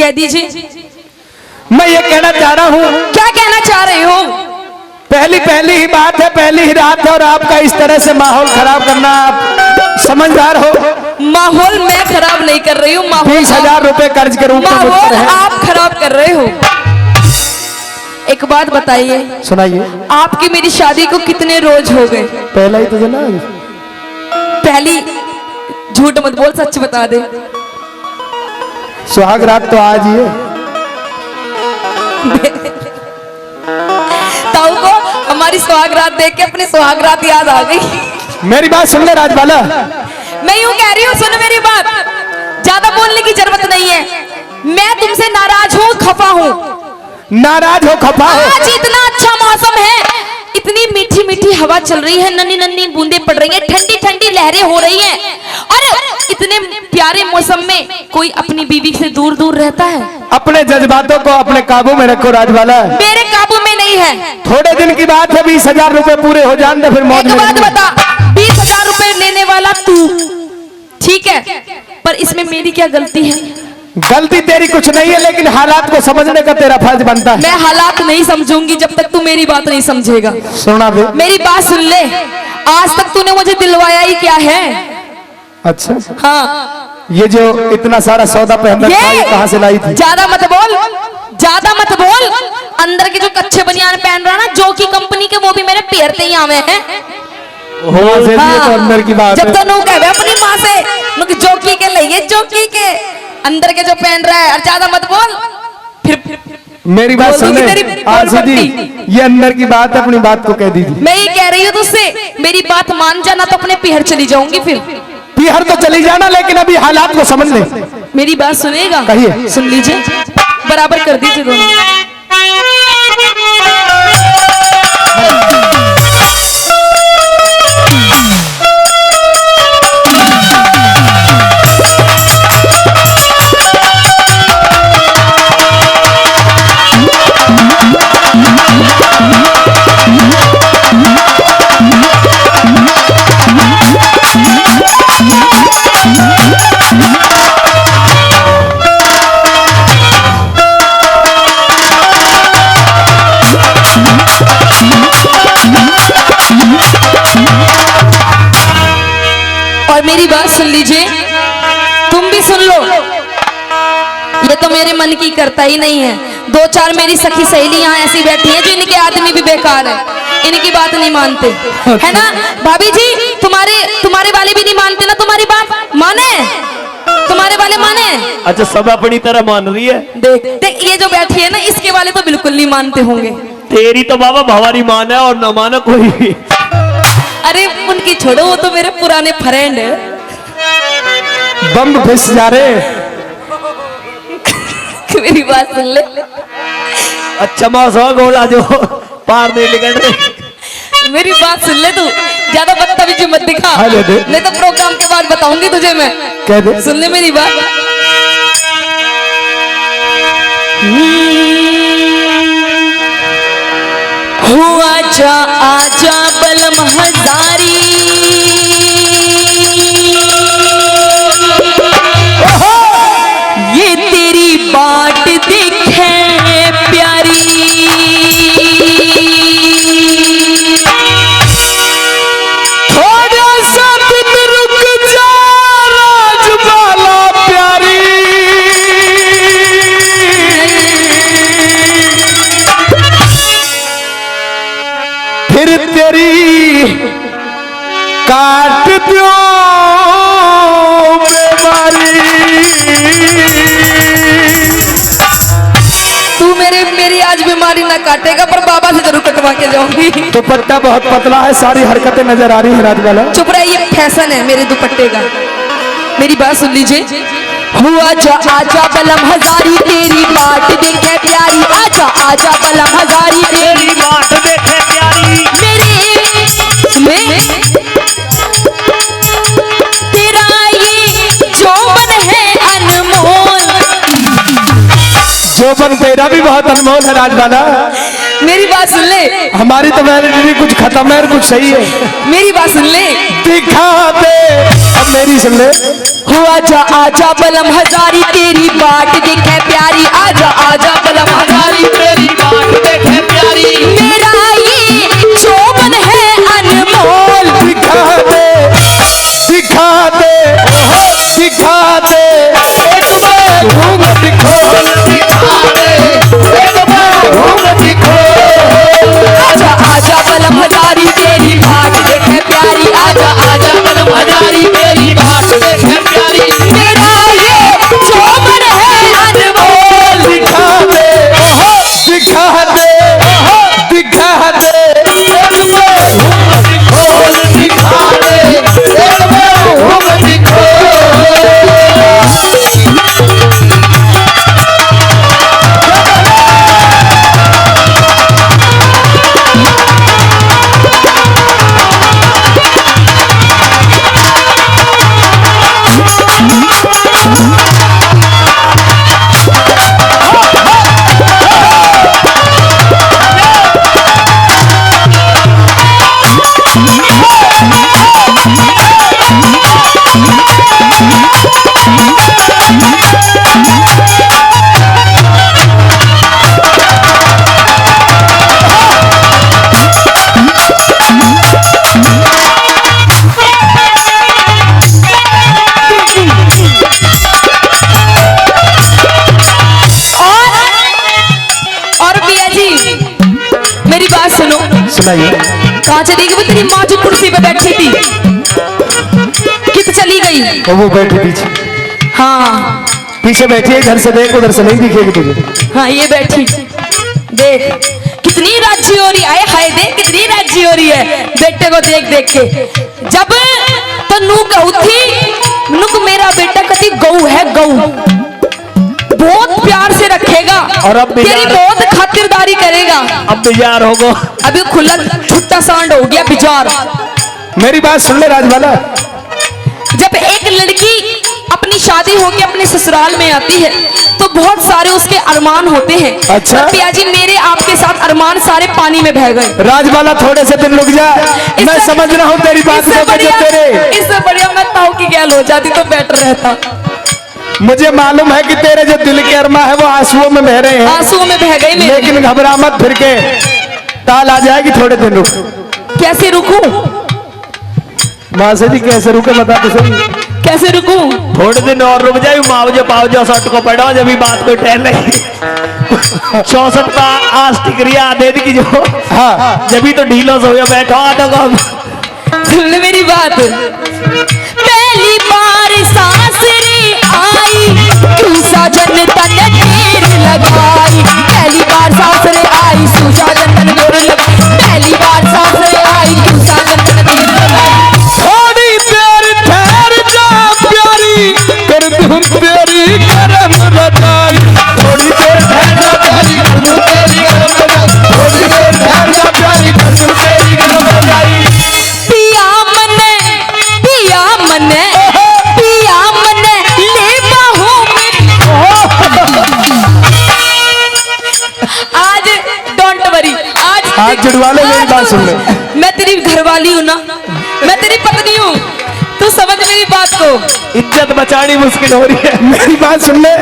कह दीजिए। मैं ये कहना चाह रहा हूँ। क्या कहना चाह रहे हो? पहली ही बात है, पहली ही रात है और आपका इस तरह से माहौल खराब करना आप समझदार हो? माहौल मैं खराब नहीं कर रही हूँ, 20,000 रुपए कर्ज के रूप में माहौल आप खराब कर रहे हो। एक बात बताइए, सुनाइए। आपकी मेरी शादी को कितने रोज हो गए? पहला ही तो ना। पहली, झूठ मत बोल, सच बता दे। सुहाग रात तो आज ही है। ताऊ को हमारी सुहाग रात देख के अपनी सुहाग रात याद आ गई। मेरी बात सुन ले राजबाला। मैं यूं कह रही हूँ, सुन मेरी बात, ज्यादा बोलने की जरूरत नहीं है। मैं तुमसे नाराज हूँ, खफा हूँ। नाराज हो, खफा हो? आज इतना अच्छा मौसम है, इतनी मीठी मीठी हवा चल रही है, नन्ही नन्ही बूंदे पड़ रही हैं, ठंडी ठंडी लहरें हो रही हैं। अरे इतने प्यारे मौसम में कोई अपनी बीवी से दूर दूर रहता है? अपने जज्बातों को अपने काबू में रखो राजबाला। मेरे काबू में नहीं है। थोड़े दिन की बात है, 20,000 रुपए पूरे हो जाने दे, फिर मौत। एक बात बता, 20,000 रुपए लेने वाला तू, ठीक है, पर इसमें मेरी क्या गलती है? गलती तेरी कुछ नहीं है, लेकिन हालात को समझने का तेरा फर्ज बनता है। मैं हालात नहीं समझूंगी जब तक तू मेरी बात नहीं समझेगा। सुना दे। मेरी बात सुन ले, आज तक तूने मुझे दिलवाया ही क्या है? अच्छा हाँ, ये जो इतना सारा सौदा पहन रखा है, कहाँ से लाई थी? ज्यादा मत बोल, ज्यादा मत बोल। अंदर के जो कच्चे बनियान पहन रहा ना, जो की कंपनी के, वो भी मेरे पेरते ही आवे हैं। हाँ, तो अंदर की बात जब तो नू कहे अपनी माँ से जोकी के लिए, जोकी के अंदर के जो पहन रहा है, और ज्यादा मत बोल। फिर मेरी बात सुन ले आरसी जी, ये अंदर की बात है, अपनी बात को कह दीजिए। मैं ये कह रही हूँ तुझसे, मेरी बात मान जाना तो अपने पीहर चली जाऊंगी। फिर पीहर तो चली जाना, लेकिन अभी हालात को समझ ले। मेरी बात सुनेगा? कहिए। सुन लीजिए, बराबर कर दीजिए दोनों। मेरी बात सुन लीजिए, तुम भी सुन लो। ये तो मेरे मन की करता ही नहीं है। 2-4 मेरी सखी सहेली यहाँ ऐसी बैठी हैं जो इनके आदमी भी बेकार है, इनकी बात नहीं मानते, है ना भाभी जी? तुम्हारे वाले भी नहीं मानते ना, तुम्हारी बात माने? तुम्हारे वाले माने? अच्छा, सब अपनी तरह मान रही है। देख ये जो बैठी है ना, इसके वाले तो बिल्कुल नहीं मानते होंगे। तेरी तो बाबा भवानी मान है और न माना कोई। अरे उनकी छोड़ो, वो तो मेरे पुराने फ्रेंड है। बम फिस जा रहे। मेरी बात सुन ले। अच्छा मौसम गोला जो पार नहीं निकल रहे। मेरी बात सुन ले, तू ज्यादा बदतमीजी मत दिखा, नहीं तो प्रोग्राम के बाद बताऊंगी तुझे मैं। कह दे। सुन ले मेरी बात। आजा आजा बलम हजारी, ये तेरी बाट देखे प्यारी, थोड़ा सा दिन रुक जा राजबाला प्यारी, फिर तेरी काट दो बेमारी। तू मेरी आज बीमारी ना काटेगा, पर बाबा से जरूर कटवा के जाऊंगी। दुपट्टा बहुत पतला है, सारी हरकतें नजर आ रही है राजबाला। चुप रहे, ये फैशन है मेरे दुपट्टे का। मेरी बात सुन लीजिए। आजा आजा बलम हजारी, तेरी बाट देखे प्यारी, आजा आजा बलम हजारी, तेरी बाट देखे प्यारी, मेरे तेरा ये जोबन है अनमोल। जोबन तेरा भी बहुत अनमोल है राजबाला। मेरी बात सुन ले। हमारी तो वैलिडिटी कुछ खत्म है और कुछ सही है। मेरी बात सुन ले। दिखा दे अब मेरी सुन ले। आजा आजा बलम हजारी तेरी बाट देखे प्यारी, आजा आजा बलम हजारी तेरी बाट देखे प्यारी, मेरा ये शोभन है अनमोल, दिखा दे दिखा दे दिखा दे एक बार घूंघट खोल, दिखा दे एक बार घूंघट खोल। आजा आजा बलम हजारी तेरी बाट देखे प्यारी, आजा आजा बलम हजारी तेरी बाट देखे प्यारी, मेरा ये शोभन है अनमोल, दिखा दे दिखा दे दिखा दे एक बार घूंघट खोल, दिखा दे एक बार घूंघट खोल। सुनाइए। कहाँ चली गई वो तेरी माँ जो कुर्सी पे बैठी थी, कित चली गई? वो बैठी पीछे, हाँ पीछे बैठी है, इधर से देख उधर से नहीं दिखेगी तुझे। हाँ ये बैठी देख कितनी राज्य हो रही है, हाय देख कितनी राज्य हो रही है बेटे को देख देख के। जब तो नू गऊ थी, नुक मेरा बेटा कति गऊ है, गऊ बहुत प्यार से रखेगा और अब तेरी बहुत खातिरदारी करेगा। अब बिजार होगो, अभी खुला छुट्टा सांड हो गया बिजार। मेरी बात सुन ले राजवाला, जब एक लड़की अपनी शादी होके अपने ससुराल में आती है तो बहुत सारे उसके अरमान होते हैं। अच्छा पिया जी मेरे आपके साथ अरमान सारे पानी में बह गए। राजवाला थोड़े से दिन रुक जा, मैं समझ रहा हूँ तेरी बात को। इससे बढ़िया मैं ताऊ की गैल हो जाती तो बेटर रहता। मुझे मालूम है कि तेरे जो दिल के अरमा है वो आंसुओं में बह रहे हैं, आंसुओं में बह गई मेरे। लेकिन घबरा मत, फिर के ताल आ जाएगी, थोड़े दिन रुक। कैसे रुकूं? माँ से जी कैसे रुके बता तो सही। कैसे रुकूं? थोड़े दिन और रुक जाए, मुआवजे पावजे सट को पड़ा जब भी बात कोई टहल लगी 64 का आज टिकरिया दे दी जो। हाँ जब भी तो ढीलों हो गया बैठा तो सुन ले मेरी बात। पहली बार सासरे आई क्यों साजन तन देर लगाई, पहली बार सासरे आई क्यों साजन तन देर लगाई, पहली बार सासरे आई क्यों साजन तन देर लगाई। थोड़ी देर ठहर जा प्यारी, कर दूं तेरी करम रजाई, थोड़ी देर ठहर जा प्यारी, कर दूं तेरी करम रजाई, थोड़ी देर ठहर जा प्यारी, कर दूं तेरी करम रजाई। पिया मने पिया मने पिया मने ले बाहों में। आज डोंट वरी, आज जुड़वा ले, मेरी बात सुन ले। मैं तेरी घरवाली हूँ ना, मैं तेरी पत्नी हूँ, तू समझ मेरी बात को। इज्जत बचानी मुश्किल हो रही है। मेरी बात सुन ले,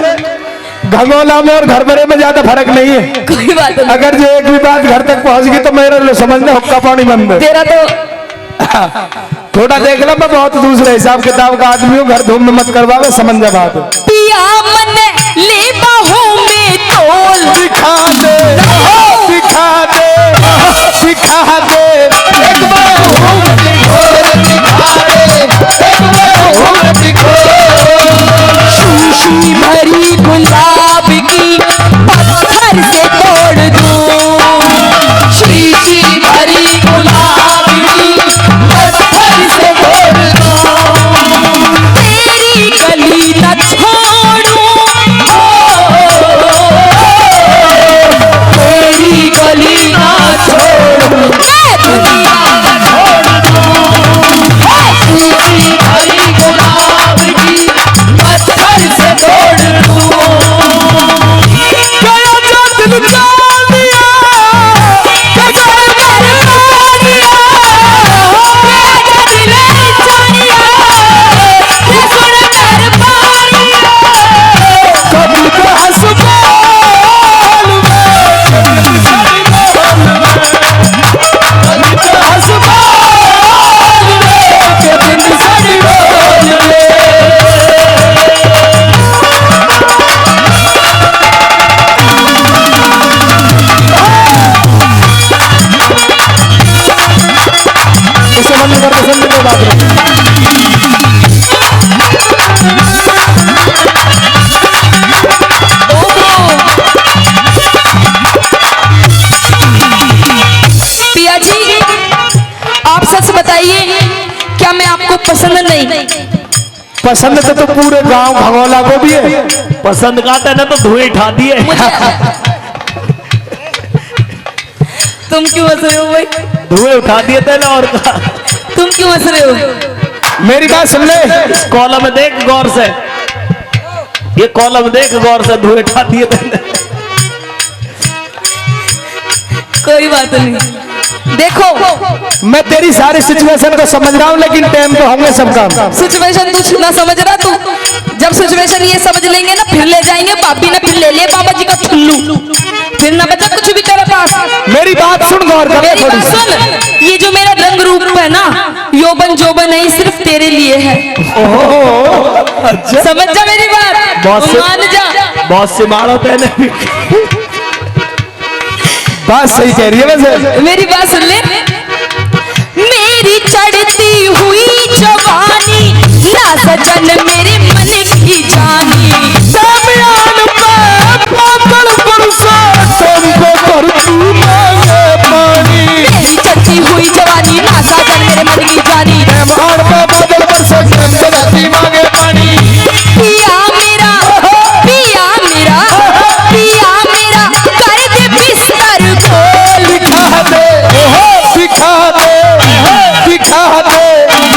घंगोला में और घर भरे में ज्यादा फर्क नहीं है। कोई बात नहीं। अगर जो एक भी बात घर तक पहुंच गई तो मेरा समझना हुक्का पानी बंद है। तेरा तो थोड़ा देख लो, मैं बहुत दूसरे हिसाब किताब का आदमी हूँ, घर धूम में मत करवावे, समझ जा बात। पिया मन ले बाहों में तोल, दिखा दे दिखा दे दिखा दे एक बार घूंघट खोल, दिखा दे एक बार घूंघट खोल। शीशी भरी गुलाब की पत्थर से तोड़ दूं, शीशी भरी गुलाब की पत्थर से तोड़ दूं, तेरी गली न छोड़ूं, तेरी गली न छोड़ूं, पसंद तो पूरे गांव भगोला को भी है। पसंद काटे ना तो धुएं उठा दिए। तुम क्यों हंस रहे हो भाई? धुएं उठा दिए थे ना और का। तुम क्यों हंस रहे हो? मेरी बात सुन ले, इस कॉलम देख गौर से, ये कॉलम देख गौर से, धुएं उठा दिए थे। कोई बात नहीं, देखो मैं तेरी सारी सिचुएशन को समझ रहा हूँ, लेकिन टाइम तो होंगे सबका। सिचुएशन तू ना समझ रहा तू। जब सिचुएशन ये समझ लेंगे ना, फिर ले जाएंगे भाभी ने, फिर ले लिया बाबा जी का ठुल्लू, फिर ना बचा कुछ भी तेरे पास। मेरी बात सुन गौर कर मेरी थोड़ी बात सी। सुन, ये जो मेरा रंग रूप है ना, यौवन जोबन नहीं, सिर्फ तेरे लिए है। अच्छा। समझ जा मेरी बात, बहुत से मान जा। बहुत से मारो तेने भी। बात सही कह रही है वैसे। मेरी बात सुन ले। मेरी चढ़ती हुई जवानी ना सजन मेरे मन की जानी, दरमियान में पागल बरसा तुमको पर तू मांगे पानी। मेरी चढ़ती हुई जवानी ना सजन मेरे मन की जानी, मेहमान में पागल बरसा तुमको राती मांगे पानी। पिया मेरा, पिया मेरा, पिया मेरा कर दे बिस्तर खोल। दिखा दे, दिखा दे, दिखा दे,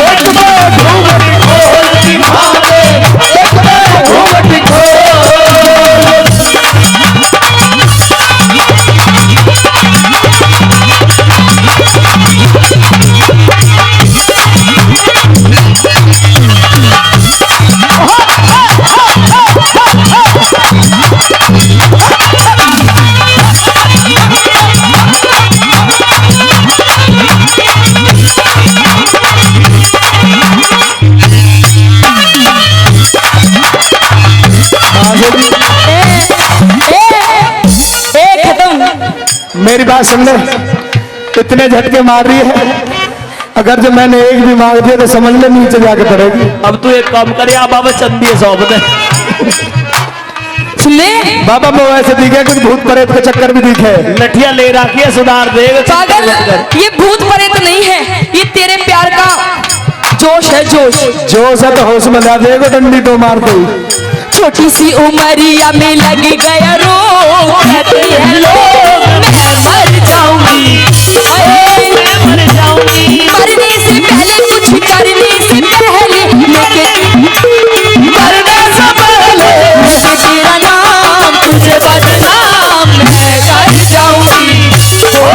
एक बार घूंघट खोल, दिखा दे, एक बार घूंघट खोल। मेरी बात सुन ले, इतने झटके मार रही है, अगर जो मैंने एक भी मांग दिया तो समझ ले नीचे जाके पड़ेगी। अब तू एक काम करे, आप बाबा चंदी सौंप दे। सुन ले बाबा मैं वैसे दिखे कुछ भूत प्रेत के चक्कर भी दिखे। लठिया ले रखी है, सुधार देगा। पागल, ये भूत प्रेत नहीं है, ये तेरे प्यार का जोश है, जोश। जोश है तो होश में ला देगा, डंडी तो मार दो। छोटी सी उमरिया में लग गया रो, कहती है लोग मैं मर जाऊंगी, मैं मर जाऊंगी। मरने से पहले कुछ करने से पहले, लेके मरने से पहले लेके तेरा नाम तुझे बदनाम मैं कर जाऊंगी, ओ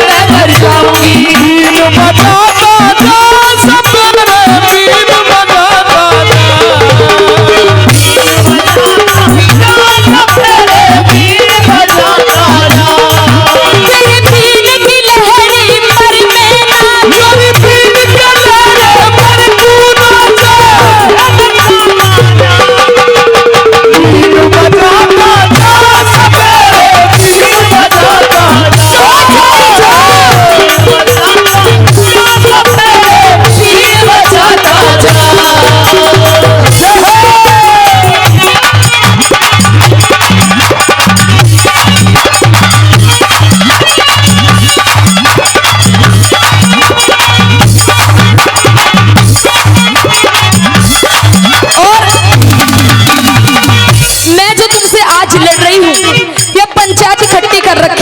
मैं मर जाऊंगी।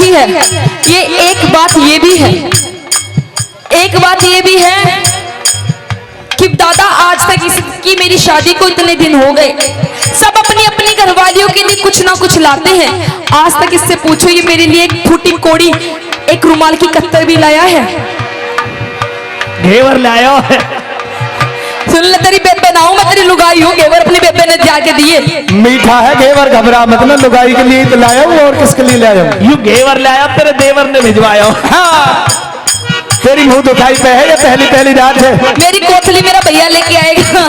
है। ये एक बात ये भी है, एक बात ये भी है कि दादा आज तक इसकी मेरी शादी को इतने दिन हो गए, सब अपनी अपनी घरवालियों के लिए कुछ ना कुछ लाते हैं। आज तक इससे पूछो ये मेरे लिए एक फूटी कोड़ी, एक रुमाल की कत्तर भी लाया है, घेवर लाया है। सुन ले तेरी बेबे ना हूं मैं, तेरी लुगाई हूं। घेवर अपनी बेबे ने जाके दिए। मीठा है घेवर, घबरा मतलब लुगाई के लिए तो लाया हूं और किसके लिए लाया हूं? यू घेवर लाया तेरे देवर ने भिजवाया। हाँ। तेरी मुंह दुखाई पे है, ये पहली पहली रात है। मेरी कोथली मेरा भैया लेके आएगा।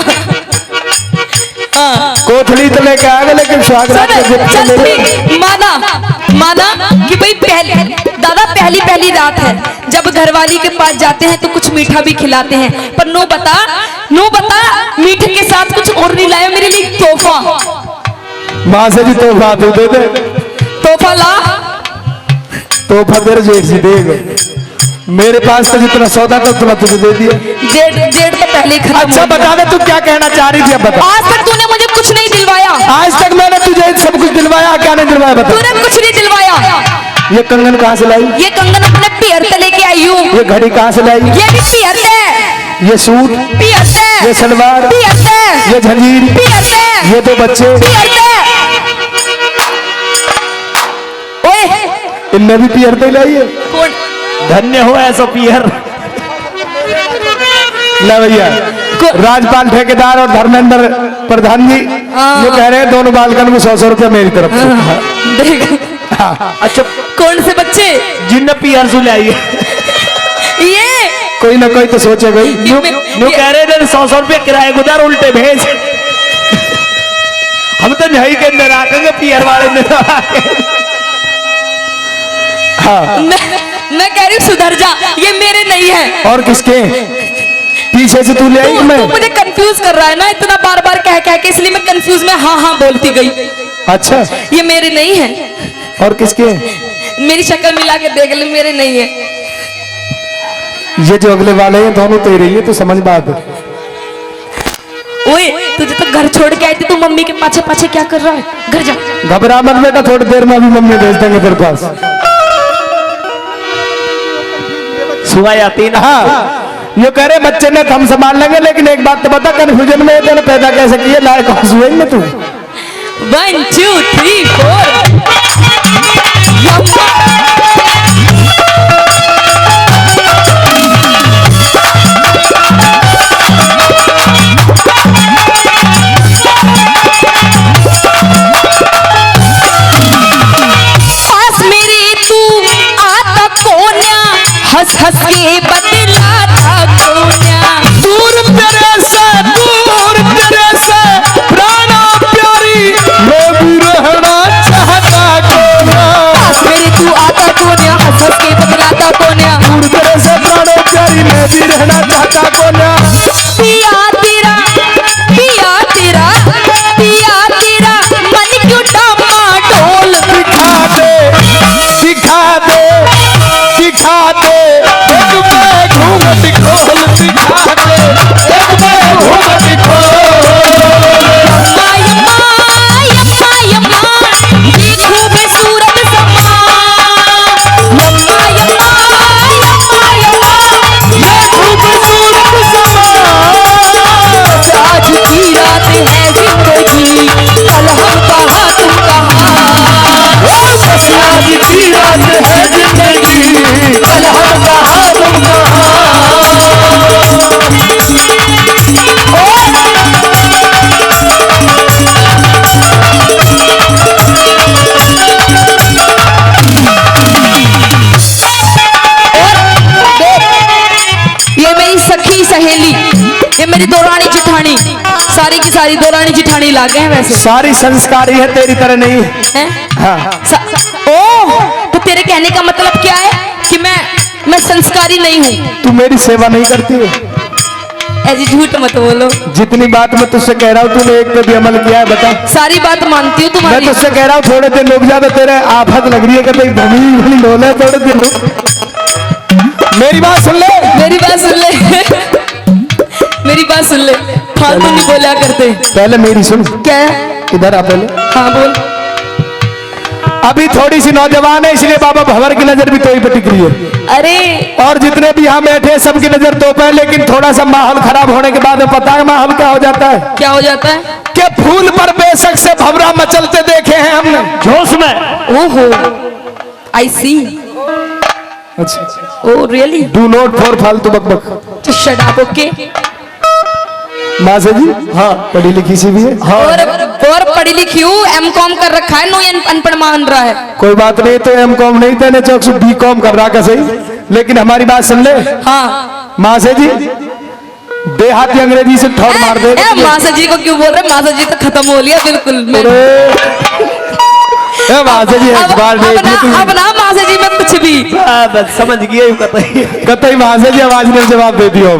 हाँ। कोथली तो लेके आएगा, लेकिन स्वागत माना कि भाई दादा पहली पहली रात है, जब घरवाली के पास जाते हैं तो कुछ मीठा भी खिलाते हैं, पर नो बता मीठे के साथ कुछ और नहीं लाया मेरे लिए तोहफा। माँ से भी तोहफा तू दे दे, तोहफा ला, तोहफा तेरे जेठ से देगा। मेरे पास तो जितना सौदा था उतना तुझे दे दिया। डेट तो पहले ही खत्म अच्छा हो गया। बता दे तू क्या कहना चाह रही थी, अब बता। आज तक तूने मुझे कुछ नहीं दिलवाया, आज तक मैंने तुझे सब कुछ दिलवाया, क्या नहीं दिलवाया बता। तूने कुछ नहीं दिलवाया। ये कंगन कहाँ से लाई? ये कंगन अपने पियर से लेके आई हूँ। ये घड़ी कहाँ से लाई? ये भी पियर से, ये सूट, पियर से, ये सलवार, पियर से, ये झंझीर, पियर से, ये दो बच्चे, पियर से। ओए इनने भी पियर पे लाई है। कौन? धन्य हो ऐसा पियर। ले भैया, राजपाल ठेकेदार और धर्मेंद्र प्रधान जी ये कह रहे हैं दोनों बालकन में 100 रुपया मेरी तरफ से। देख अच्छा कौन से बच्चे? जिनने पियर से लाई है। ये कोई ना कोई तो सोचे भाई। न्यू कह रहे थे 100 रुपये किराए गुजार उल्टे भेज। हम तो नहीं के अंदर आकेंगे पियर वाले ने। हाँ मैं कह रही हूँ सुधर जा, ये मेरे नहीं है। और किसके पीछे से तू ले आई? मैं तू मुझे कंफ्यूज कर रहा है ना इतना बार बार कह कह के, इसलिए मैं कंफ्यूज में हाँ हाँ बोलती गई। अच्छा ये मेरे नहीं है। और किसके? मेरी शक्ल मिला के देख ले, मेरे नहीं है। ये जो अगले वाले हैं दोनों तेरे ही है, तो समझ बात। ओए तुझे तो घर छोड़ के आई थी, तू मम्मी के पाछे पाछे क्या कर रहा है? घर जा। घबरा मत बेटा, थोड़ी देर में अभी मम्मी भेज देंगे तेरे पास। सुबह आती ना। हाँ ये कह रहे बच्चे ने हम संभाल लेंगे, लेकिन एक बात तो बता, कंफ्यूजन में तेने पैदा कैसे किए? लायक हुए में तू 1 2 3 4 पास मेरे तू आता कोन्या, हंस हंस के बदलाता कोन्या। दूर तेरे से प्राणा प्यारी मैं भी रहना चाहता कोन्या। पास मेरे तू आता कोन्या, हंस हंस के बदलाता कोन्या। दूर तेरे से प्राणा प्यारी मैं भी रहना चाहता कोन्या। पिया तेरा, पिया तेरा, पिया तेरा मन क्यों डामाडोल। दिखा दे दिखा दे दिखा दे एक मैं घूंघट खोल, दिखा दे एक मैं घूंघट खोल। यम्मा यम्मा यम्मा ये खूबसूरत समा। यम्मा यम्मा यम्मा यम्मा ये खूबसूरत समा। आज की रात है जिंदगी, कल हम कहाँ तुम कहाँ। बस आज की रात है जिंदगी, कल हम कहाँ तुम ये मेरी सखी सहेली, ये मेरी दौरानी जिठानी, सारी की सारी दौरानी जिठानी लागे हैं वैसे। सारी संस्कारी है, तेरी तरह नहीं। हैं? हाँ ओह तो तेरे कहने का मतलब क्या है कि मैं संस्कारी नहीं हूँ? तू मेरी सेवा नहीं करती है। ऐसी झूठ मत बोलो। जितनी बात मैं तुझसे कह रहा हूँ तूने एक पे भी अमल किया है बता? सारी बात मानती हूँ मैं तुम्हारी। तुझसे कह रहा हूँ थोड़े दिन रुक जा, तो तेरे आफत लग रही है कि भूमि डोले थोड़े दिन रुक। मेरी बात सुन ले, मेरी बात सुन ले। मेरी बात सुन ले, फालतू नहीं बोला करते। पहले मेरी सुन। क्या है? इधर आ पहले। हाँ बोल। अभी थोड़ी सी नौजवान है, इसलिए बाबा भंवर की नजर भी तो ही पे टिक रही है। अरे और जितने भी यहाँ बैठे हैं सबकी नजर तो पे, लेकिन थोड़ा सा माहौल खराब होने के बाद पता है माहौल क्या हो जाता है? क्या हो जाता है? कि फूल पर बेशक से भंवरा मचलते देखे हैं हमने जोश में। ओहो आई सी। अच्छा oh really? Do not for फालतू बकबक। तो शट अप ओके। माँ से जी हाँ पढ़ी लिखी सी भी है। और पढ़ी लिखी हूँ, M.Com कर रखा है, नो अनपढ़ मान रहा है। कोई बात नहीं, तो M.Com नहीं तेने चौक से B.Com कर रहा का सही, लेकिन हमारी बात सुन ले। हाँ माँ से जी देहाती अंग्रेजी से ठोर मार दे। मासा जी को क्यों बोल रहे? मासा जी तो खत्म हो लिया बिल्कुल। मासा जी एक बार अब ना मासा जी में कुछ भी बस समझ गया कतई मासा जी आवाज ने जवाब दे दिया।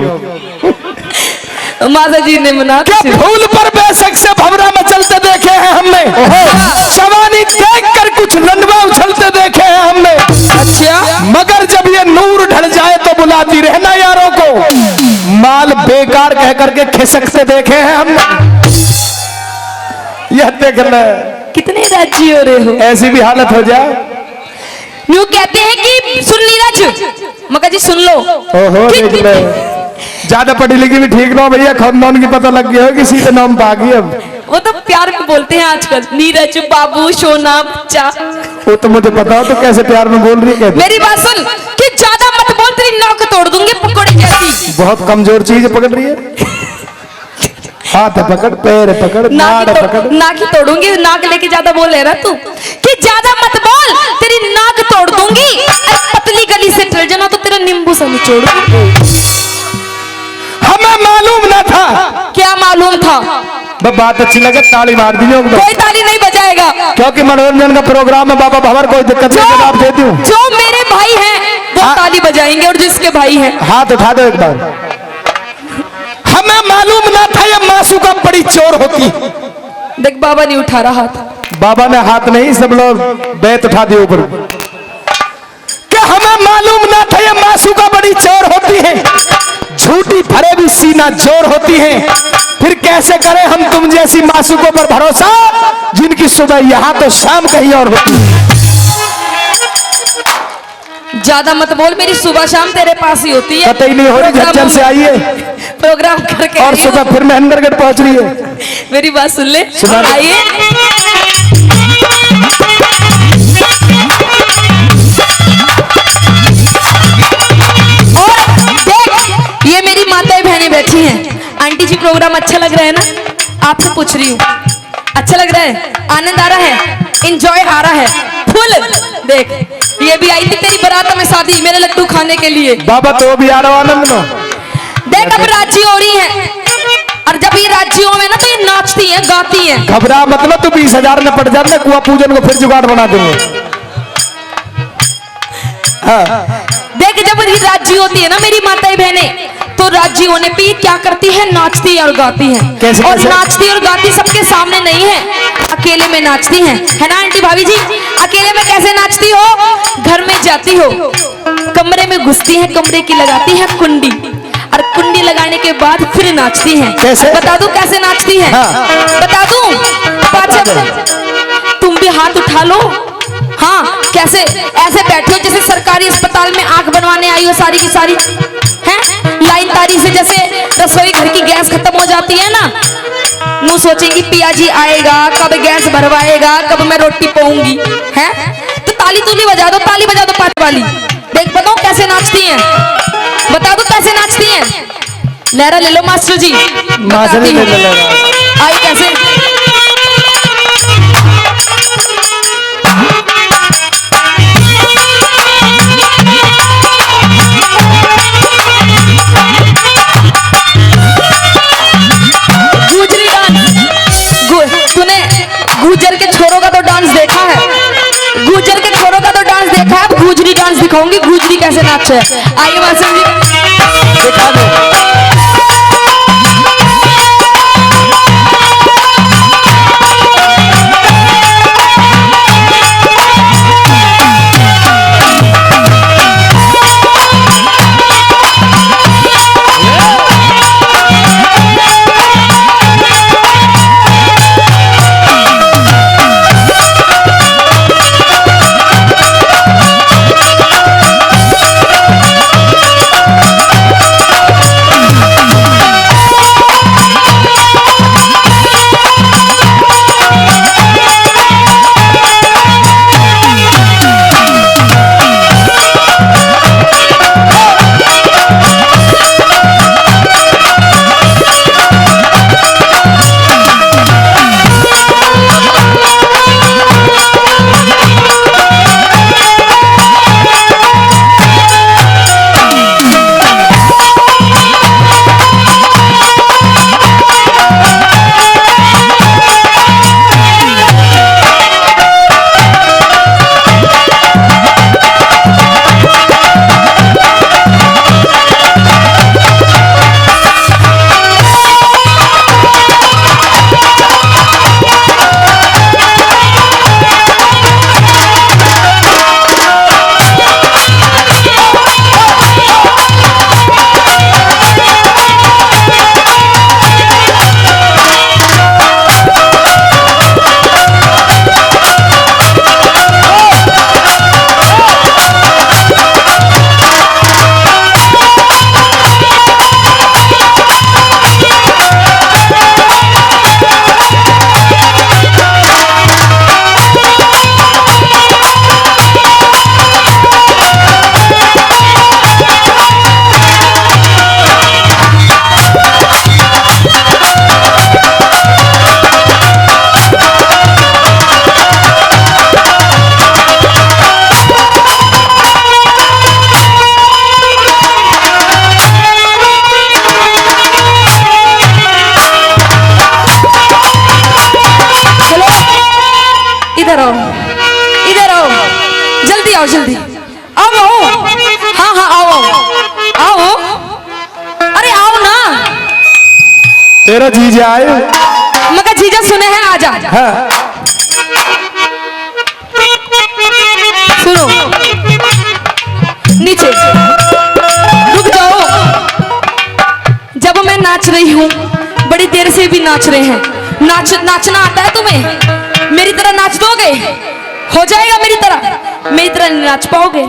माता जी ने मना। क्या फूल पर बेशक से भंवरा मचलते देखे हैं हमने, जवानी देख कर कुछ रंडवा उछलते देखे हैं हमने। अच्छा मगर जब ये नूर ढल जाए तो बुलाती रहना यारों को। माँ बाल बेकार कह करके खिसकते देखे हैं हमने। यह देख ले, कितने राज्य हो रहे हो। ऐसी भी हालत हो जाए। यूं कहते हैं कि सुन नीरज, मगर जी सुन लो। ओहो कि- देख ले, ज्यादा पढ़ी लिखी भी ठीक ना हो भैया, खानदान की पता लग गया हो किसी का नाम भागी। अब वो तो प्यार में बोलते हैं आजकल, नीरज, बाबू, सोना, बच्चा। वो तो मुझे पता हो, तो कैसे प्यार में बोल रही है कहते? मेरी बात सुन कि ज्यादा मत बोल, तेरी नाक तोड़ दूंगी पकौड़े जैसी। बहुत कमजोर चीज पकड़ रही है। हाथ पकड़, पैर पकड़, नाड़ पकड़। नाक ही तोड़ूंगी। नाक लेके ज्यादा बोल रहा तू कि ज्यादा मत बोल, तेरी नाक तोड़ दूंगी। अरे पतली गली से चल जाना तो तेरा नींबू सा निचोड़ूंगी। हमें मालूम ना था। क्या मालूम था? बात अच्छी लगे ताली मार दी। कोई ताली नहीं बजाएगा, क्योंकि मनोरंजन का प्रोग्राम है बाबा भंवर, कोई दिक्कत नहीं, जवाब दे दूं। जो मेरे भाई हैं वो हाँ। ताली बजाएंगे, और जिसके भाई हैं। हाथ उठा दो एक बार। हमें मालूम ना था ये मासूका बड़ी चोर होती। देख बाबा नहीं उठा रहा हाथ। बाबा ने हाथ नहीं, सब लोग बैत उठा दिए ऊपर। क्या हमें मालूम ना था ये मासूका बड़ी चोर होती है, झूठी भरे भी सीना जोर होती है। फिर कैसे करें हम तुम जैसी मासूकों पर भरोसा, जिनकी सुबह यहाँ तो शाम कहीं और होती है। ज्यादा मत बोल, मेरी सुबह शाम तेरे पास ही होती है। कतई नहीं हो रही, झज्जर से आई है प्रोग्राम करके और आई हूँ। सुबह फिर महेंद्रगढ़ पहुंच रही है। मेरी बात सुन ले, सुना दे। आइए। और देख, ये मेरी माताएं बहनें बैठी हैं। आंटी जी प्रोग्राम अच्छा लग रहा है ना? आपसे पूछ रही हूँ, अच्छा लग रहा है? आनंद आ रहा है? इंजॉय आ रहा है? फुल। देख, ये भी आई थी तेरी बारात में शादी, मेरे लड्डू खाने के लिए। बाबा तो भी आ रहा आनंद में। देख अब राज्य हो रही है, और जब ये राज्यों में ना तो ये नाचती हैं, गाती हैं। घबरा मतलब तो 20,000 में पड़ जाते, कुआ पूजन को फिर जुगाड़ बना देंगे। हाँ। देख जब ये राज्य होती है ना मेरी माताएं बहनें, तो राज्य होने पे ये क्या करती है? नाचती और गाती हैं। कैसे, और कैसे? नाचती और गाती सबके सामने नहीं है, अकेले में नाचती हैं, है ना आंटी भाभी जी? अकेले में कैसे नाचती हो? घर में जाती हो, कमरे में घुसती हैं, कमरे की लगाती है कुंडी, और कुंडी लगाने के बाद फिर नाचती हैं। कैसे? बता दूं कैसे नाचती हैं? हाँ। बता दूं? पाँच तुम भी हाथ उठा लो। हाँ, कैसे? ऐसे बैठे हो जैसे सरकारी अस्पताल में आंख बनवाने आई हो सारी की सारी, हैं? लाइन तारी से जैसे रसोई घर की गैस खत्म हो जाती है ना, मुंह सोचेंगी पिया जी आएगा, कब गैस भरवाएगा, कब मैं रोटी पाऊंगी, हैं? तो ताली तूली बजा दो, ताली बजा दो पाँच वाली। देख बताओ कैसे नाचती हैं, बता दो कैसे नाचती हैं। लहरा ले लो मास्टर जी, बताती हूँ। आई कैसे? गुजरी डांस। तूने गुजर के छोरों का तो डांस देखा है, गुजर के छोरों का तो डांस देखा है, अब गुजरी डांस दिखाऊंगी, गुजरी कैसे नाचे। आइए मास्टर जी, दिखा दो। इधर आओ, इधर आओ, जल्दी आओ, जल्दी आओ, आओ, हाँ हाँ आओ, आओ, अरे आओ ना। तेरा जीजा आए। मगर जीजा सुने हैं, आजा। हाँ। सुनो, नीचे रुक जाओ। जब मैं नाच रही हूँ, बड़ी देर से भी नाच रहे हैं, नाचना आता है तुम्हें? मेरी तरह नाच दोगे? हो जाएगा मेरी तरह नहीं नाच पाओगे।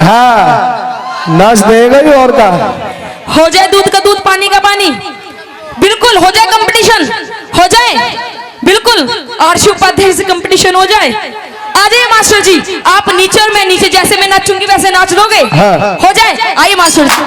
हाँ, नाच देगा ही और का। हो जाए दूध का दूध, पानी का पानी, बिल्कुल हो जाए कंपटीशन, हो जाए बिल्कुल, आरशी उपाध्याय से कंपटीशन हो जाए। आ जाइए मास्टर जी, आप नीचे और मैं नीचे, जैसे मैं नाचूंगी वैसे नाच दोगे? हाँ। हो जाए, आइए मास्टर जी।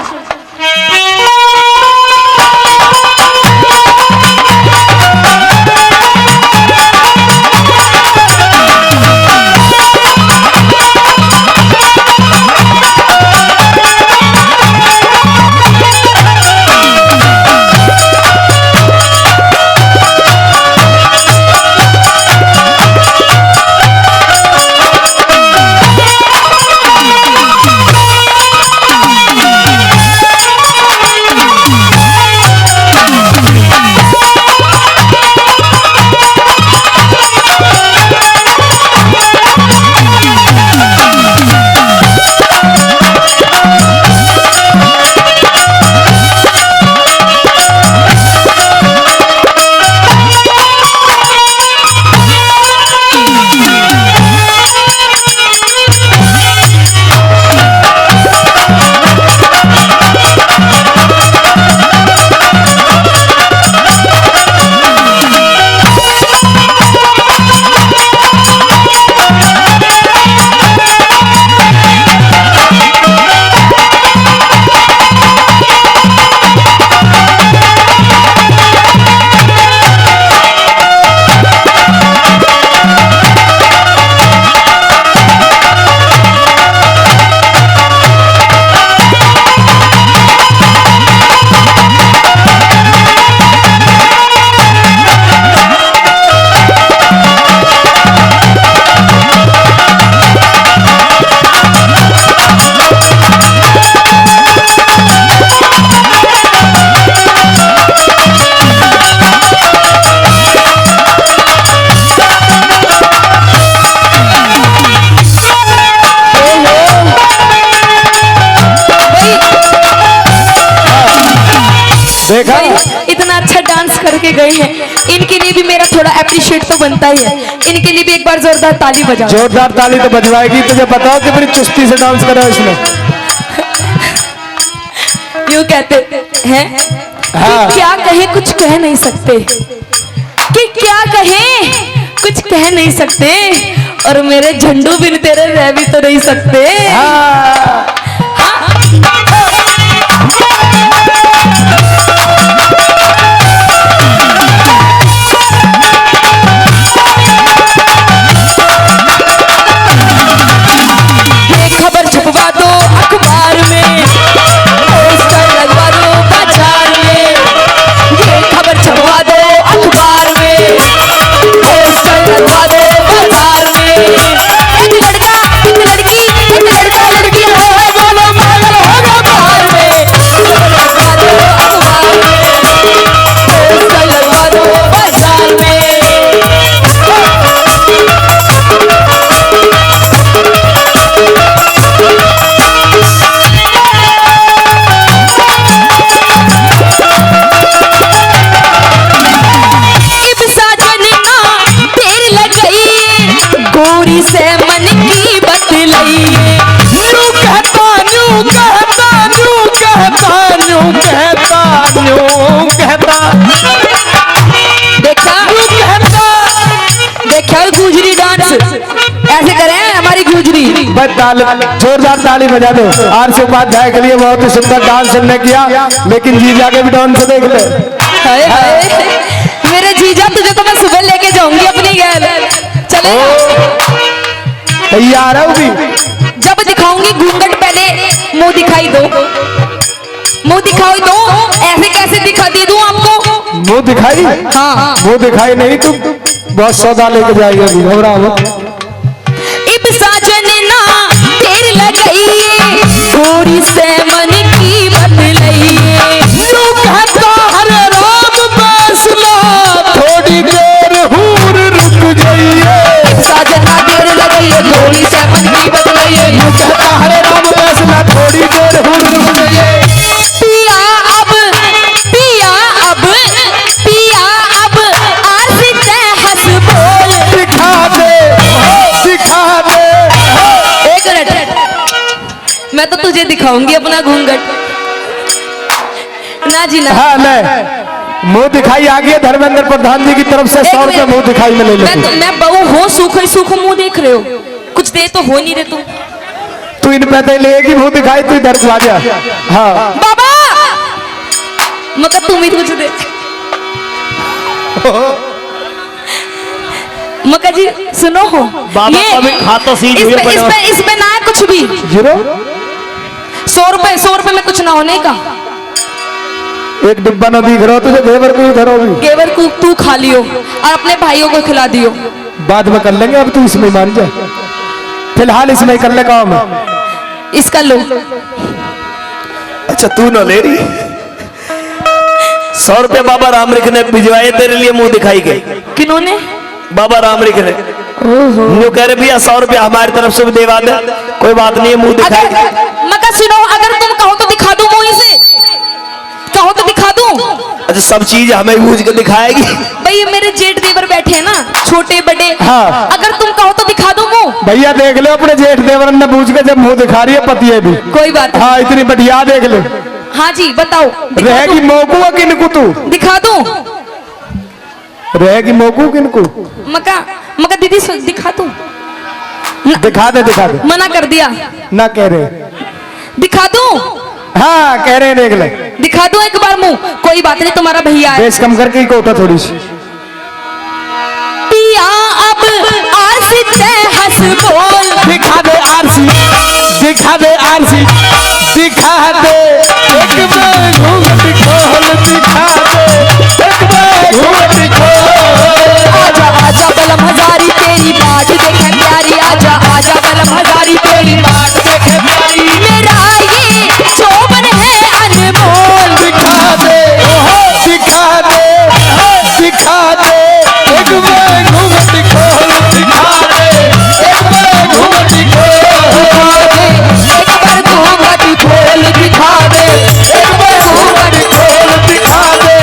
देखा, इतना अच्छा डांस करके गए हैं, इनके लिए भी मेरा थोड़ा अप्रिशिएट तो बनता ही है। इनके लिए भी एक बार जोरदार ताली बजाओ। जोरदार ताली तो बजवाएगी। तुझे बताओ कि बड़ी चुस्ती से डांस करा इसने। यूं कहते हैं हाँ। कि क्या कहे कुछ कह नहीं सकते, कि क्या कहे कुछ कह नहीं सकते, और मेरे झंडू बिन तेरे रह भी तो नहीं सकते। हाँ। खबर छपवा दो अखबार में, पोस्टर लगवा दो बाजार में, ये खबर छपवा दो अखबार में, पोस्टर लगवा दो बाजार में। एक लड़का एक लड़की, एक लड़का लड़की हो बोलो पागल होगा बाहर में, खबर लगवा दो अखबार में, पोस्टर लगवा दो बाजार में। गोरी से मन की बतलाई, न्यू कहता न्यू कहता न्यू कहता न्यू कहता न्यू कहता। देखा देखा गुजरी डांस ऐसे करें हमारी गुजरी। बस जोरदार ताली बजा दो। आरसी उपाध्याय के लिए बहुत ही सुंदर डांस हमने किया, लेकिन जीजा के भी डांस देख ले। हाय हाय, मेरे जीजा तुझे तो मैं सुबह लेके जाऊंगी अपनी गैल, चलेगा? तैयार है भी? जब दिखाऊंगी घूंघट, पहले मुंह दिखाई दो, मुंह दिखाई दो। ऐसे कैसे दिखा दे दूं आपको? मुंह दिखाई? हाँ मुंह दिखाई नहीं, तुम बहुत सौदा लेके जाएगी अभी, घबराओ मत। इब साजन ना तेर लगाइए थोड़ी से मन की बदलाइए यूं कहता हरे राम फैसला थोड़ी देर हूर रुक जाइए। साजन ना तेर लगाइए थोड़ी से मन की बदलाइए यूं कहता हरे राम फैसला थोड़ी देर हूर रुक जाइए। पिया अब पिया अब पिया अब आरसी ते हंस बोल दिखा दे दिखा दे। एक मिनट मैं तो तुझे दिखाऊंगी अपना घूंघट ना जी ना हाँ ले मुंह दिखाई आ गया धर्मेंद्र प्रधान जी की तरफ से 100 रुपये मुंह दिखाई में ले ले। मैं बहू हो सूखे सूखे मुंह देख रहे हो कुछ दे तो हो नहीं रहे तुम तू इन पैसे लेगी मुंह दिखाई तू इधर को आ जा। हाँ बाबा मगर तुम ही कुछ दे मका जी सुनो हो बाबा कभी हाथों सीज हुए पड़े हो। इसमें ना है कुछ भी 100 रुपए में कुछ ना होने का एक डिब्बा ना दिख रहा तुझे घेवर को उधर होगी। केवल तू खा लियो और अपने भाइयों को खिला दियो बाद में कर लेंगे अब तू इसमें मान जा फिलहाल इसमें कर ले काम। इसका लो अच्छा तू ना ले रही 100 रुपये बाबा रामरिख ने भिजवाए तेरे लिए मुंह दिखाई गई। किन्होंने बाबा रामरिख ने वो कह रहे भैया 100 रुपया हमारी तरफ से भी देवा दे कोई बात नहीं है मुंह दिखाई। मका सुनो अगर तुम कहो तो दिखा दूं मुंह से कहो तो दिखा दूं। अच्छा सब चीज हमें बूझ के दिखाएगी। भाई ये मेरे जेठ देवर बैठे हैं ना छोटे बड़े हाँ। अगर तुम कहो तो दिखा दूं मुंह। भैया देख लो अपने जेठ देवर ने पूछ के जब मुंह दिखा रही है पतिए भी। कोई बात नहीं। हाँ इतनी बढ़िया देख ले हाँ जी बताओ रहेगी मोकू किनको तू दिखा दूं रहेगी मोकू किनको मका मका दीदी दिखा दूं दिखा दे मना कर दिया ना कह रहे दिखा दूं हाँ कह रहे हैं देख ले दिखा दूं एक बार मुंह कोई बात नहीं तुम्हारा भैया है बेस कम करके ही कोटा थोड़ी सी पिया अब आरसी ते हंस बोल दिखा दे आरसी दिखा दे आरसी दिखा दे एक बार घूंघट खोल दिखा दे एक बार घूंघट खोल। आजा आजा बलम हजारी तेरी बाट देखे प्यारी आजा आजा बलम हजारी तेरी बाट देखे प्यारी मेरा ये शोभन है अनमोल दिखा दे दिखा दे दिखा दे एक बार घूंघट खोल दिखा दे एक बार घूंघट खोल एक बार घूंघट खोल दिखा दे एक बार घूंघट खोल दिखा दे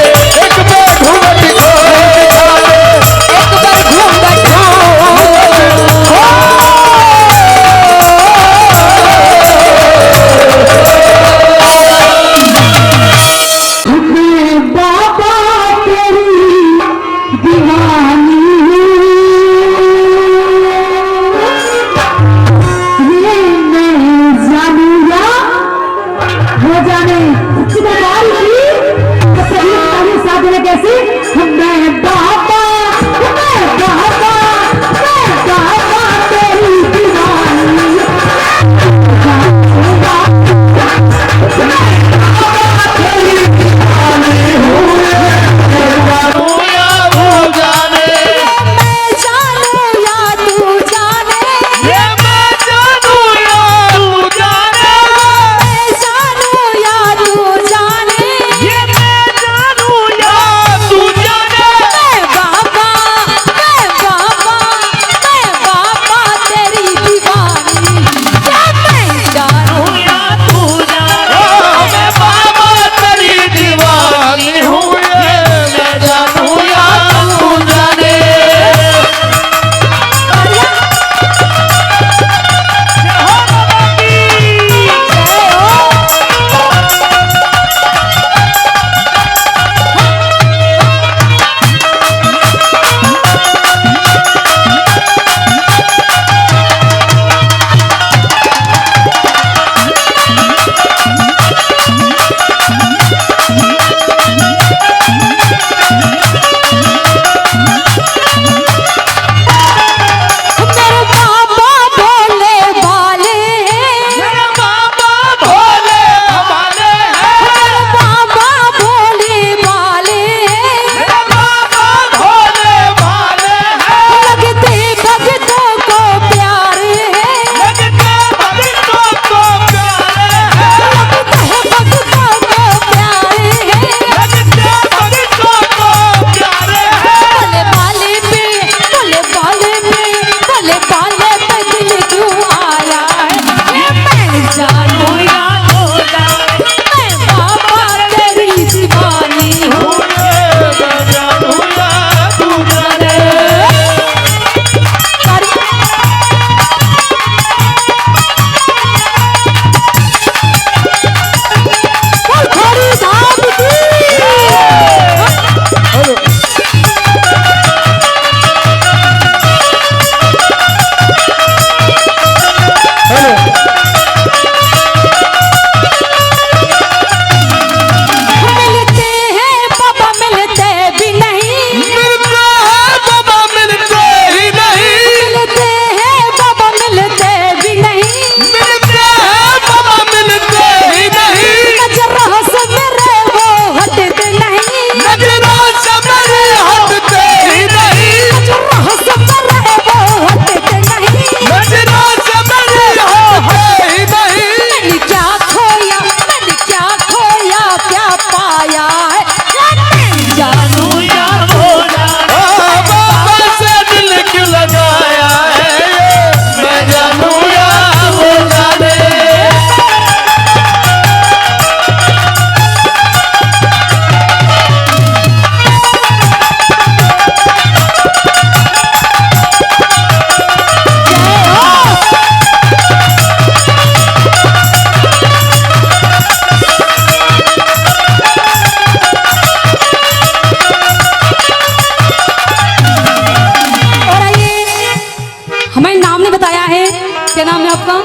क्या नाम है आपका?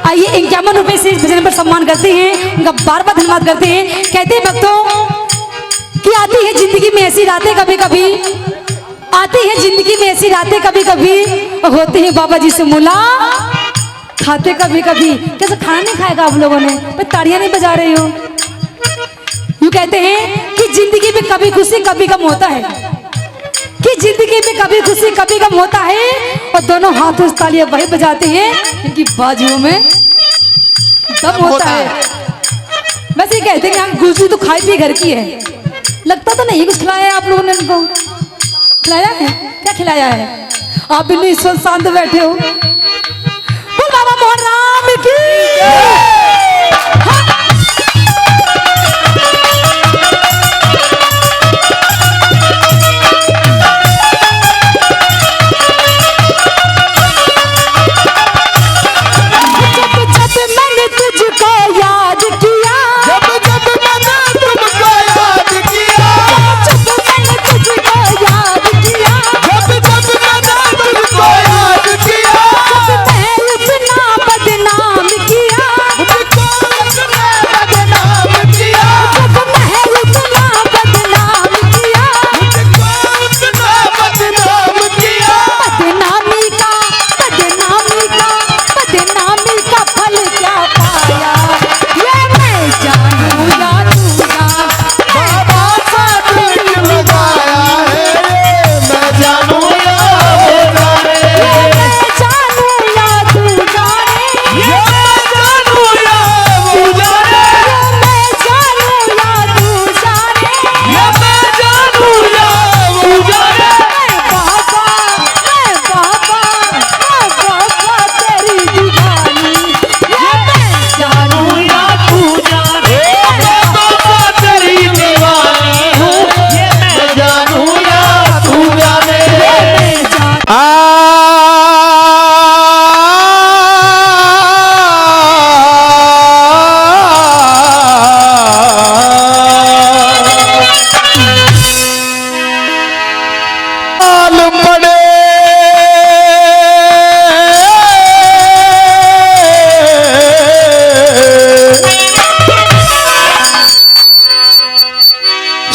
आइए 51 रुपए से इस भजन पर सम्मान करते हैं, उनका बार बार धन्यवाद करते हैं। कहते हैं भक्तों कि आती है जिंदगी में ऐसी रातें कभी कभी, आती है जिंदगी में ऐसी रातें कभी कभी, होते हैं बाबा जी से मुलाकात, खाते कभी कभी। कैसे खाना नहीं खाएगा आप लोगों ने, पर ताड़ियां नहीं बजा रहे हो। यूं कहते हैं कि जिंदगी में कभी खुशी कभी गम होता है, कि जिंदगी में कभी खुशी कभी गम होता है, और दोनों हाथों से तालियां वही बजाते हैं इनकी बाजुओं में दम होता है। बस ये कहते हैं कि गुजरी तो खाई पी घर की है, लगता तो नहीं कुछ खिलाया है आप लोगों ने इनको। खिलाया है? क्या खिलाया है? आप भी इस वक्त शांत बैठे हो। बोल बाबा मोहन राम की।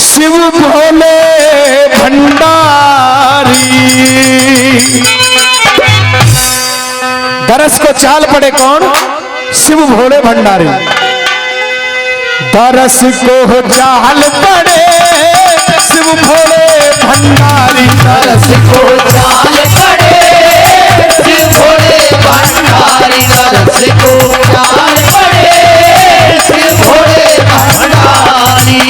शिव भोले भंडारी। दरस को चाल पड़े कौन? शिव भोले भंडारी। दरस को चाल पड़े शिव भोले भंडारी। दरस को चाल पड़े शिव भोले भंडारी। दरस को चाल पड़े शिव भोले भंडारी।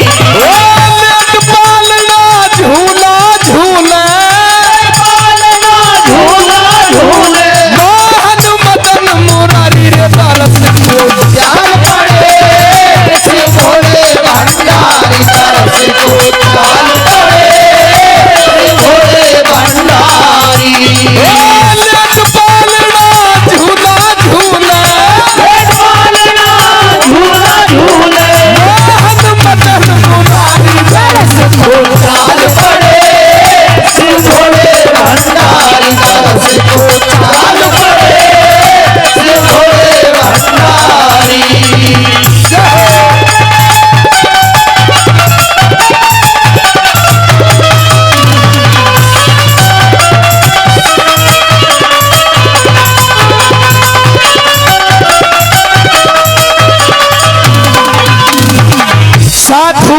झूला झूले पालना झूला झूले मोहन मदन मुरारी रे। दरस को चाल पड़े शिव भोले भंडारी। दरस को चाल पड़े शिव भोले भंडारी। पालना झूला झूले पालना झूला झूले मोहन मदन मुरारी। दरस को चाल पड़े शिव भोले भंडारी। दरस को चाल पड़े शिव भोले भंडारी। साधु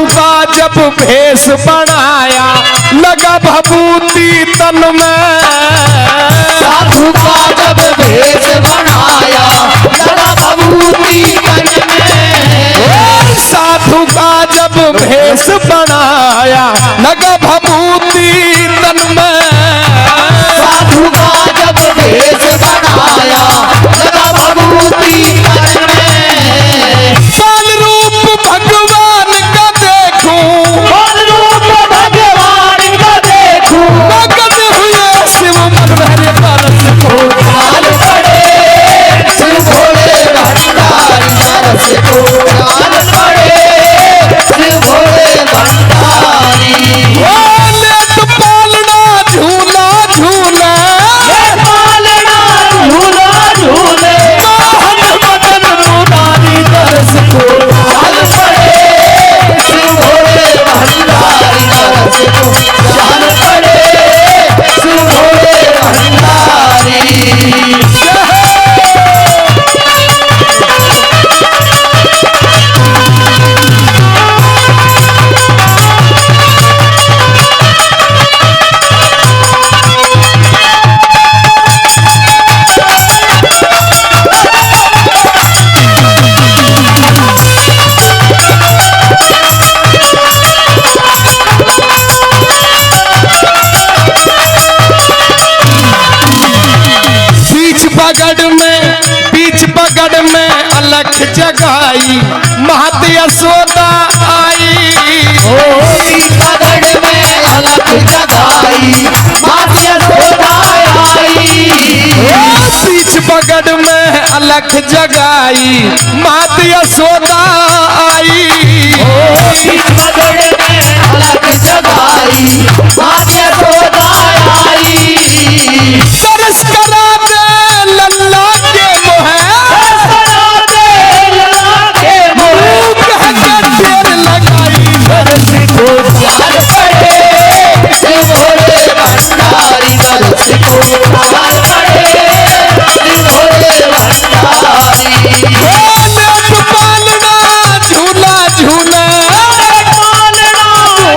का जब भेष बनाया लगा भभूति तन में। साधु का जब भेष बनाया लगा भभूति तन में। साधु का जब भेष बनाया लगा भभूति तन में। साधु का जब भेष बनाया लगा भभूति तन में। बाल रूप भगवान का देखूं, बाल रूप भगवान का देखूं, मगन हुए शिव मन मेरे। दरस को चाल पड़े शिव भोले भंडारी। दरस को चाल पड़े शिव भोले भंडारी। अलख जगाई मात यशोदा आई। बीच बगड़ में अलख जगाई मात यशोदा आई। बीच बगड़ में अलख जगाई मात यशोदा आई। बीच बगड़ में अलख जगाई मात यशोदा आई। तरस करा दे लल्ला के मोहे, कह के ढेर लगाई। दर्श को प्यार पड़े भोले भंडारी, दर्श को प्यार पड़े भोले भंडारी। नेक पालना झूला झूले,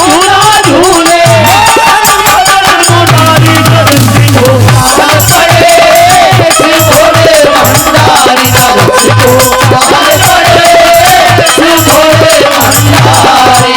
झूला झूले दर्श को प्यार पड़े भोले भंडारी, दर्श को प्यार पड़े भोले भंडारी।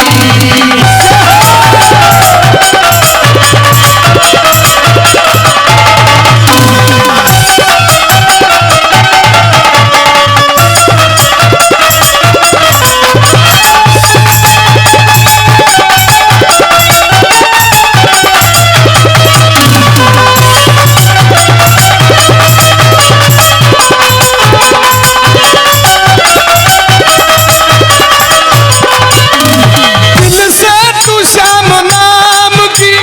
दिल से तू श्याम नाम की,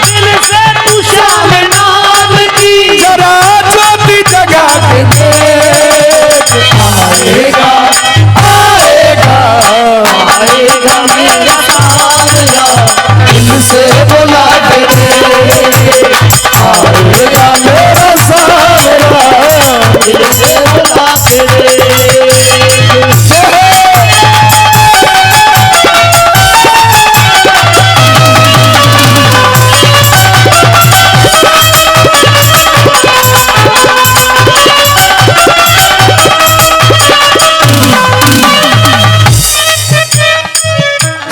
दिल से तू श्याम नाम की जरा ज्योति जगा के देख। आएगा आएगा आएगा मेरा सावरा, दिल से बुला के दे। आएगा मेरा सावरा, दिल से बुला के दे।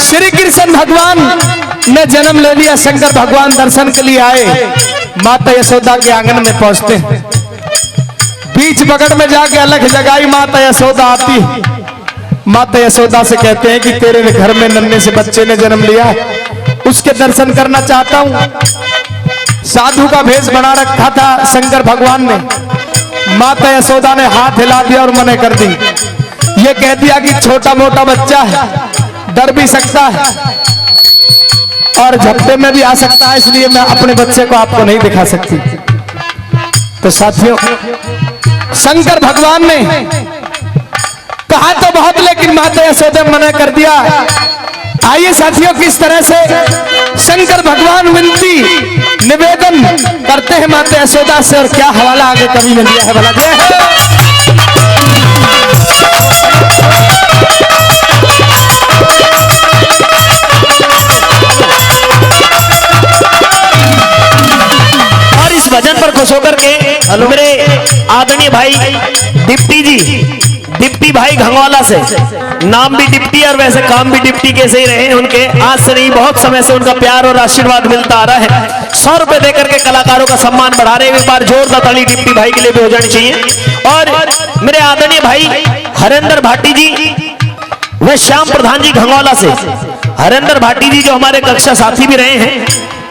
श्री कृष्ण भगवान ने जन्म ले लिया। शंकर भगवान दर्शन के लिए आए, माता यशोदा के आंगन में पहुंचते हैं। बीच बगड़ में जाके अलख जगाई माता यशोदा आती। माता यशोदा से कहते हैं कि तेरे घर में नन्हे से बच्चे ने जन्म लिया है, उसके दर्शन करना चाहता हूं। साधु का भेष बना रखा था शंकर भगवान ने। माता यशोदा ने हाथ हिला दिया और मना कर दी। ये कह दिया कि छोटा मोटा बच्चा है, डर भी सकता है और झपटे में भी आ सकता है, इसलिए मैं अपने बच्चे को आपको नहीं दिखा सकती। तो साथियों, शंकर भगवान ने कहा तो बहुत, लेकिन माता यशोदा ने मना कर दिया। आइए साथियों, किस तरह से शंकर भगवान विनती निवेदन करते हैं माता यशोदा से, और क्या हवाला आगे कवि ने दिया है भला। जय हो। और इस भजन पर खुश होकर के मेरे आदरणीय भाई डिप्टी भाई घंगवाला से, नाम भी डिप्टी और वैसे काम भी डिप्टी के से ही रहे उनके। आज से नहीं, बहुत समय से उनका प्यार और आशीर्वाद मिलता आ रहा है। 100 रुपए देकर के कलाकारों का सम्मान बढ़ा रहे हैं। एक बार जोरदार ताली डिप्टी भाई के लिए भी हो जानी चाहिए। और मेरे आदरणीय भाई हरेंद्र भाटी जी व श्याम प्रधान जी घंगवाला से। हरेंद्र भाटी जी जो हमारे कक्षा साथी भी रहे हैं,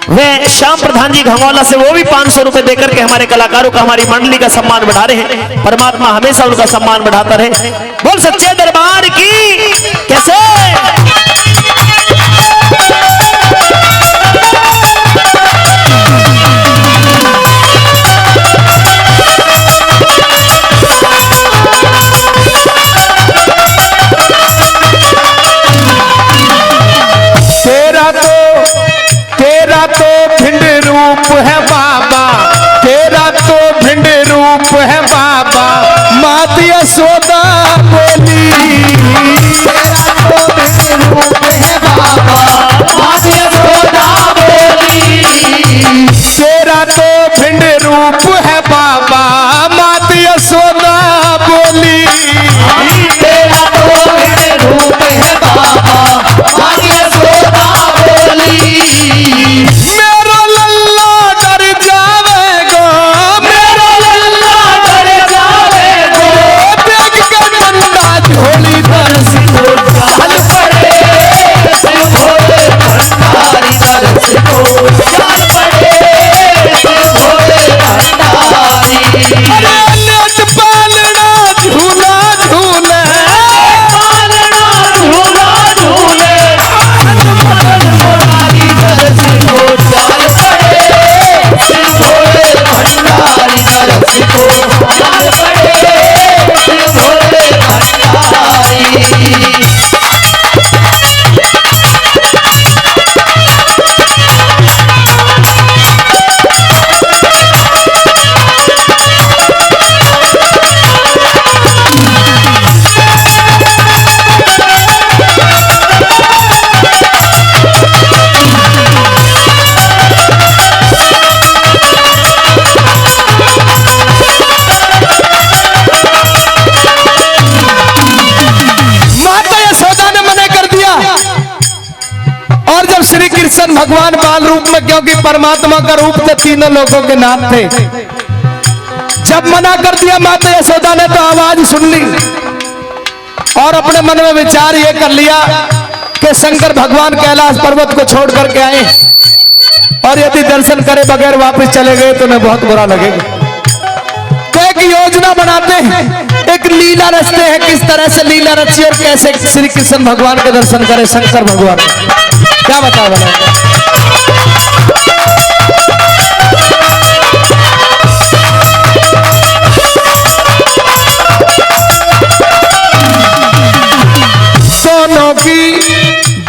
वे श्याम प्रधान जी घंगवाला से, वो भी 500 रुपए देकर के हमारे कलाकारों का, हमारी मंडली का सम्मान बढ़ा रहे हैं। परमात्मा हमेशा उनका सम्मान बढ़ाता रहे। बोल सच्चे दरबार की। कैसे तेरा तो भिंड रूप है बाबा, तेरा तो भिंड रूप है बाबा। मात यशोदा बोली, तेरा तो भिंड रूप है बाबा, मात यशोदा बोली। तेरा तो भिंड रूप है बाबा, मात यशोदा बोली। तेरा तो भिंड रूप है बाबा, मात यशोदा बोली। मेरा लल्ला डर भगवान बाल रूप में, क्योंकि परमात्मा का रूप थे, तीनों लोगों के नाथ थे। जब मना कर दिया माता यशोदा ने तो आवाज सुन ली और अपने मन में विचार ये कर लिया कि शंकर भगवान कैलाश पर्वत को छोड़ करके आए और यदि दर्शन करे बगैर वापस चले गए तो उन्हें बहुत बुरा लगेगा। तो एक योजना बनाते हैं, एक लीला रचते हैं, किस तरह से लीला रची और कैसे श्री कृष्ण भगवान के दर्शन करे शंकर भगवान। क्या बताओ बना?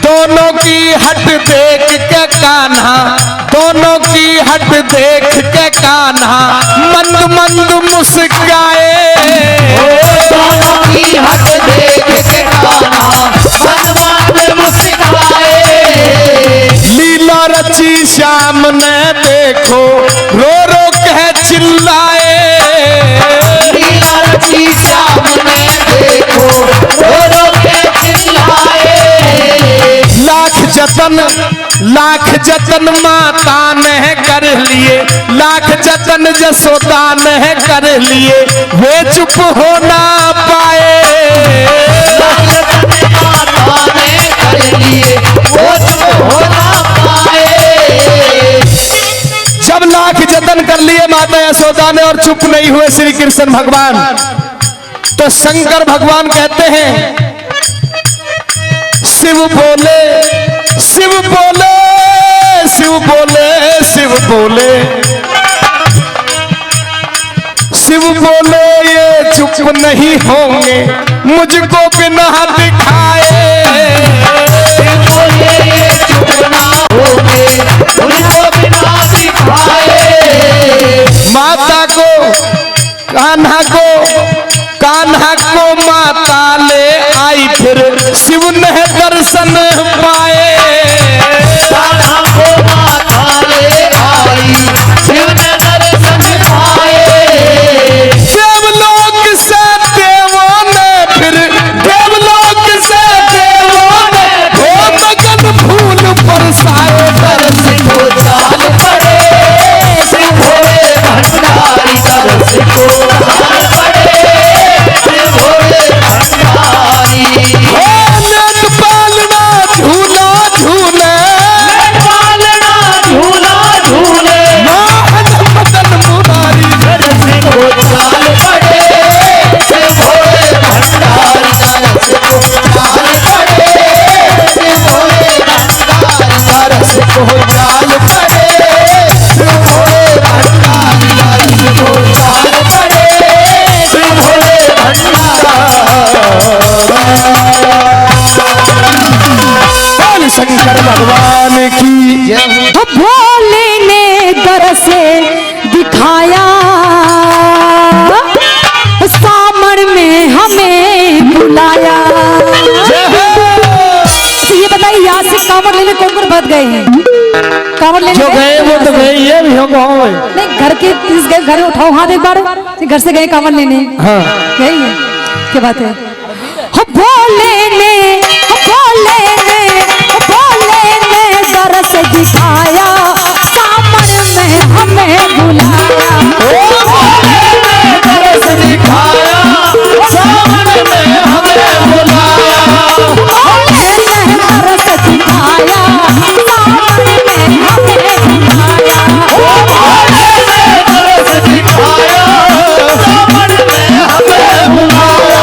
दोनों की हट देख के कान्हा, दोनों की हट देख के कान्हा मंद मंद मुस्काए। दोनों की हट देख के कान्हा मंद मंद मुस्काए। लीला रची श्याम ने देखो रो रो कह चिल्लाए। लीला रची श्याम ने देखो रो रो कह चिल्लाए। लाख जतन माता ने कर लिए, लाख जतन जसोदा ने कर लिए, वे चुप हो ना पाए। लाख जतन माता ने कर लिए, वो चुप हो ना पाए। जब लाख जतन कर लिए माता यशोदा ने और चुप नहीं हुए श्री कृष्ण भगवान, तो शंकर भगवान कहते हैं शिव बोले, शिव बोले, शिव बोले, शिव बोले, शिव बोले ये चुप नहीं होंगे मुझको बिना दिखाए। शिव बोले ये चुप ना होंगे मुझको बिना दिखाए। माता को कान्हा को माता ले आई, फिर शिव ने दर्शन पाए। कान्हा को माता ले आई, शिव ने दर्शन पाए। देवलोक से देवों ने, फिर देवलोक से देवों ने हो मगन फूल बरसाए। दर्श को चाल पड़े शिव भोले भंडारी, दर्श को चाल पड़े शिव भोले भंडारी। झूला झूले, पालना झूला झूले, मदन मुरारी। दर्श को चाल पड़े शिव भोले भंडारी, दर्श को चाल पड़े शिव भोले भंडारी, दर्श को चाल पड़े शिव भोले भंडारी, दर्श को चाल पड़े शिव भोले भंडारी। शंकर भगवान की भोले ने दरस दिखाया, सामर में हमें बुलाया। ये बताइए यहाँ से कांवड़ लेने कौन कौन बच गए हैं? कांवड़ लेने जो गए वो तो गए, ये भी हम नहीं, घर के इस घर में उठाओ हाथ एक बार। घर से गए कांवड़ लेने, हाँ यही है क्या बात है? भोले ने दरस दिखाया, सामर में हमें बुलाया। दरस दिखाया, सामर में हमें बुलाया। दरस दिखाया, सामर में हमें बुलाया। दरस दिखाया, सामर में हमें बुलाया।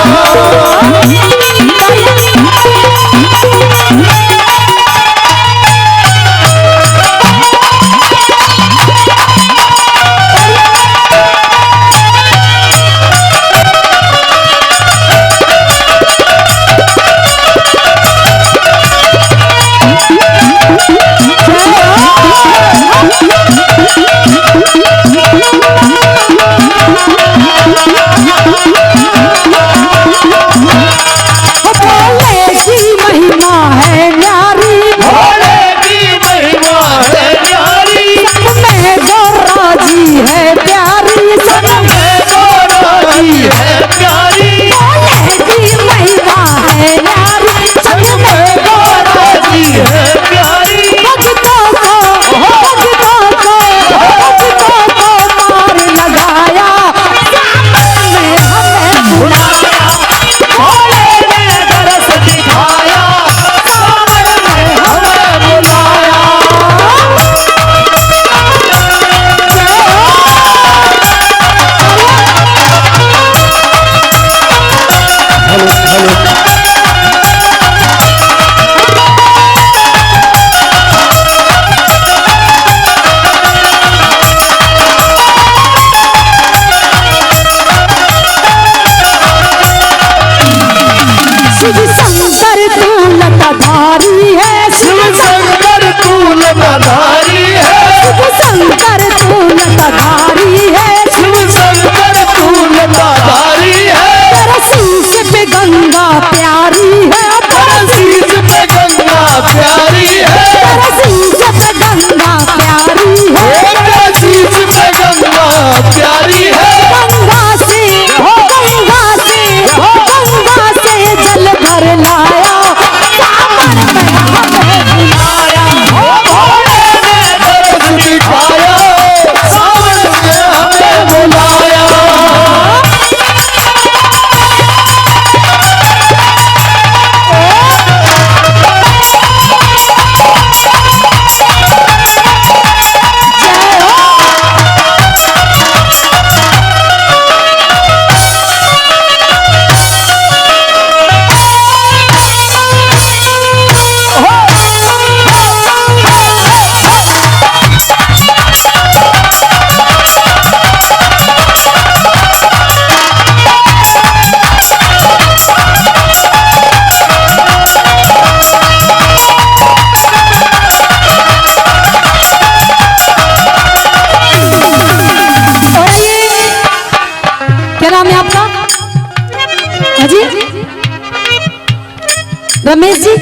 रमेश जी,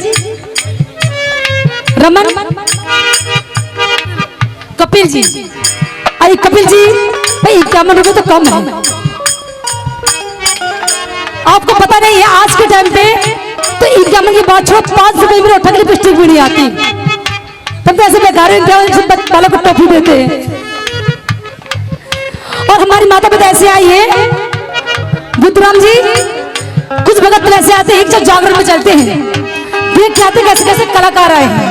रमन, कपिल जी। अरे कपिल जी भाई 51 रुपए तो कम है। आपको पता नहीं है आज के टाइम पे तो 51 की बात छोड़ 5 रुपए में उठा के लिपस्टिक भी नहीं आती। तब तो ऐसे बेकार वालों को टॉफी देते हैं। और हमारी माता पिता ऐसे आई है बुद्धराम जी, कुछ भगत तो ऐसे आते हैं जब जागरण में चलते हैं देख के आते कैसे कैसे कलाकार आए हैं।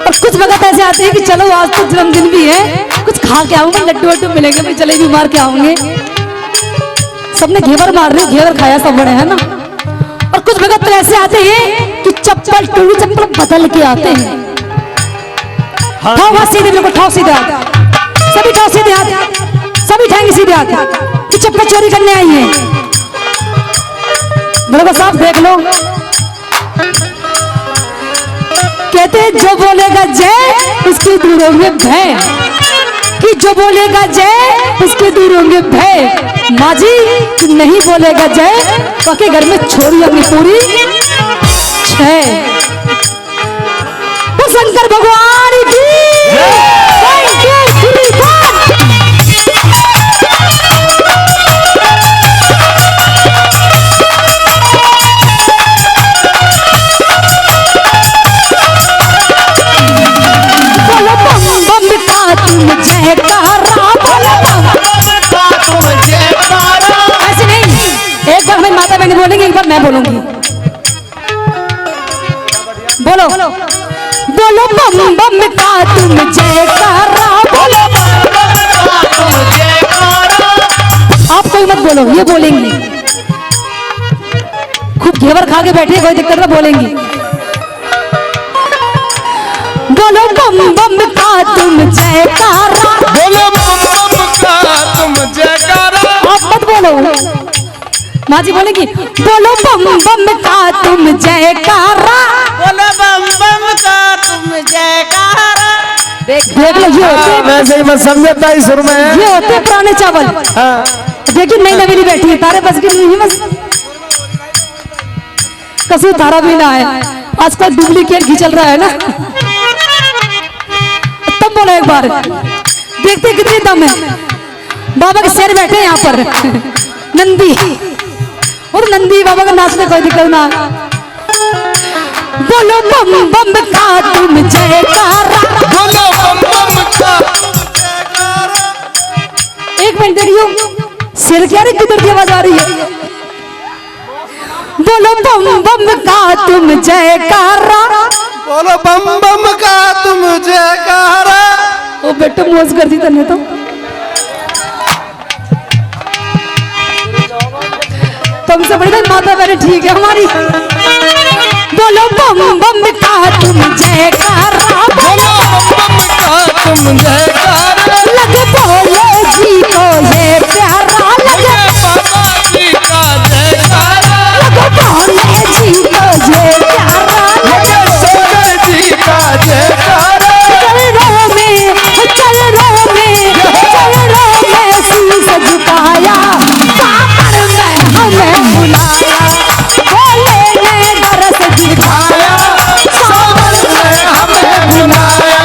और कुछ भगत ऐसे आते हैं कि चलो आज तो जन्मदिन भी है, कुछ खा के आऊंगा, लड्डू वड्डू मिलेंगे, मैं जलेबी मार के आऊंगे। सबने घेवर मार रहे, घेवर खाया सब बड़े है ना। और कुछ भगत तो ऐसे आते हैं कि चप्पल टूटी चप्पल बदल के आते हैं। ठाओ हाथ सीधे, मेरे को ठाओ सीधे हाथ, सभी ठाओ सीधे हाथ, सभी ठाएंगे सीधे हाथ कि चप्पल चोरी करने आई है। मेरे को साफ देख लो। कहते जो बोलेगा जय उसके दूर होंगे भय, कि जो बोलेगा जय उसके दूर होंगे भय। माँ जी नहीं बोलेगा जय पके घर में छोरी होंगी पूरी छह। तो शंकर भगवान की ऐसे नहीं, एक बार हमें माता बहन बोलेंगे, एक बार मैं बोलूंगी। बोलो बोलो बम बम का तुम जयकारा, बोलो आप कोई मत बोलो, ये बोलेंगी। खूब घेवर खा के बैठे, कोई दिक्कत ना, बोलेंगी। बोलो बम बम का तुम जयकारा, बोलो बम बम का तुम जयकारा। आप मत बोलो, माँ जी बोलेगी बोलो बम बम का तुम जयकारा, बोलो बम बम का तुम जयकारा। देख लो ये होते, वैसे ही मैं समझता ही सुर में ये होते पुराने चावल। देखिए नई नवीनी बैठी है, तारे बस की नहीं, बस कसू तारा भी ना है, आजकल डुप्लीकेट घी चल रहा है ना। तब बोलो एक बार, देखते कितनी दम है। बाबा के शेर बैठे हैं यहाँ पर नंदी, और नंदी बाबा का नाचने कोई दिक्कत ना। बोलो बम बम का तुम जयकारा, बोलो बम बम का। एक मिनट देखियो, शेर क्या रे किधर की आवाज आ रही है। बोलो बम बम का तुम जयकारा, बोलो बम बम का तुम जयकारा। ओ बेटा मौज कर दी तने तो। तुमसे बड़ी माता बहन ठीक है हमारी। बोलो बम बम का तुम जयकारा, बोलो बम बम का तुम जयकारा। लगे बोले जी को ये प्यारा, लगे बाबा जी का जयकारा। लगे बोले जी को ये प्यारा, लगे शंकर जी का जयकारा। चरणों में शीश झुकाया, सामर में हमें बुलाया, बोले ने दरस दिखाया, सामर में हमें बुलाया।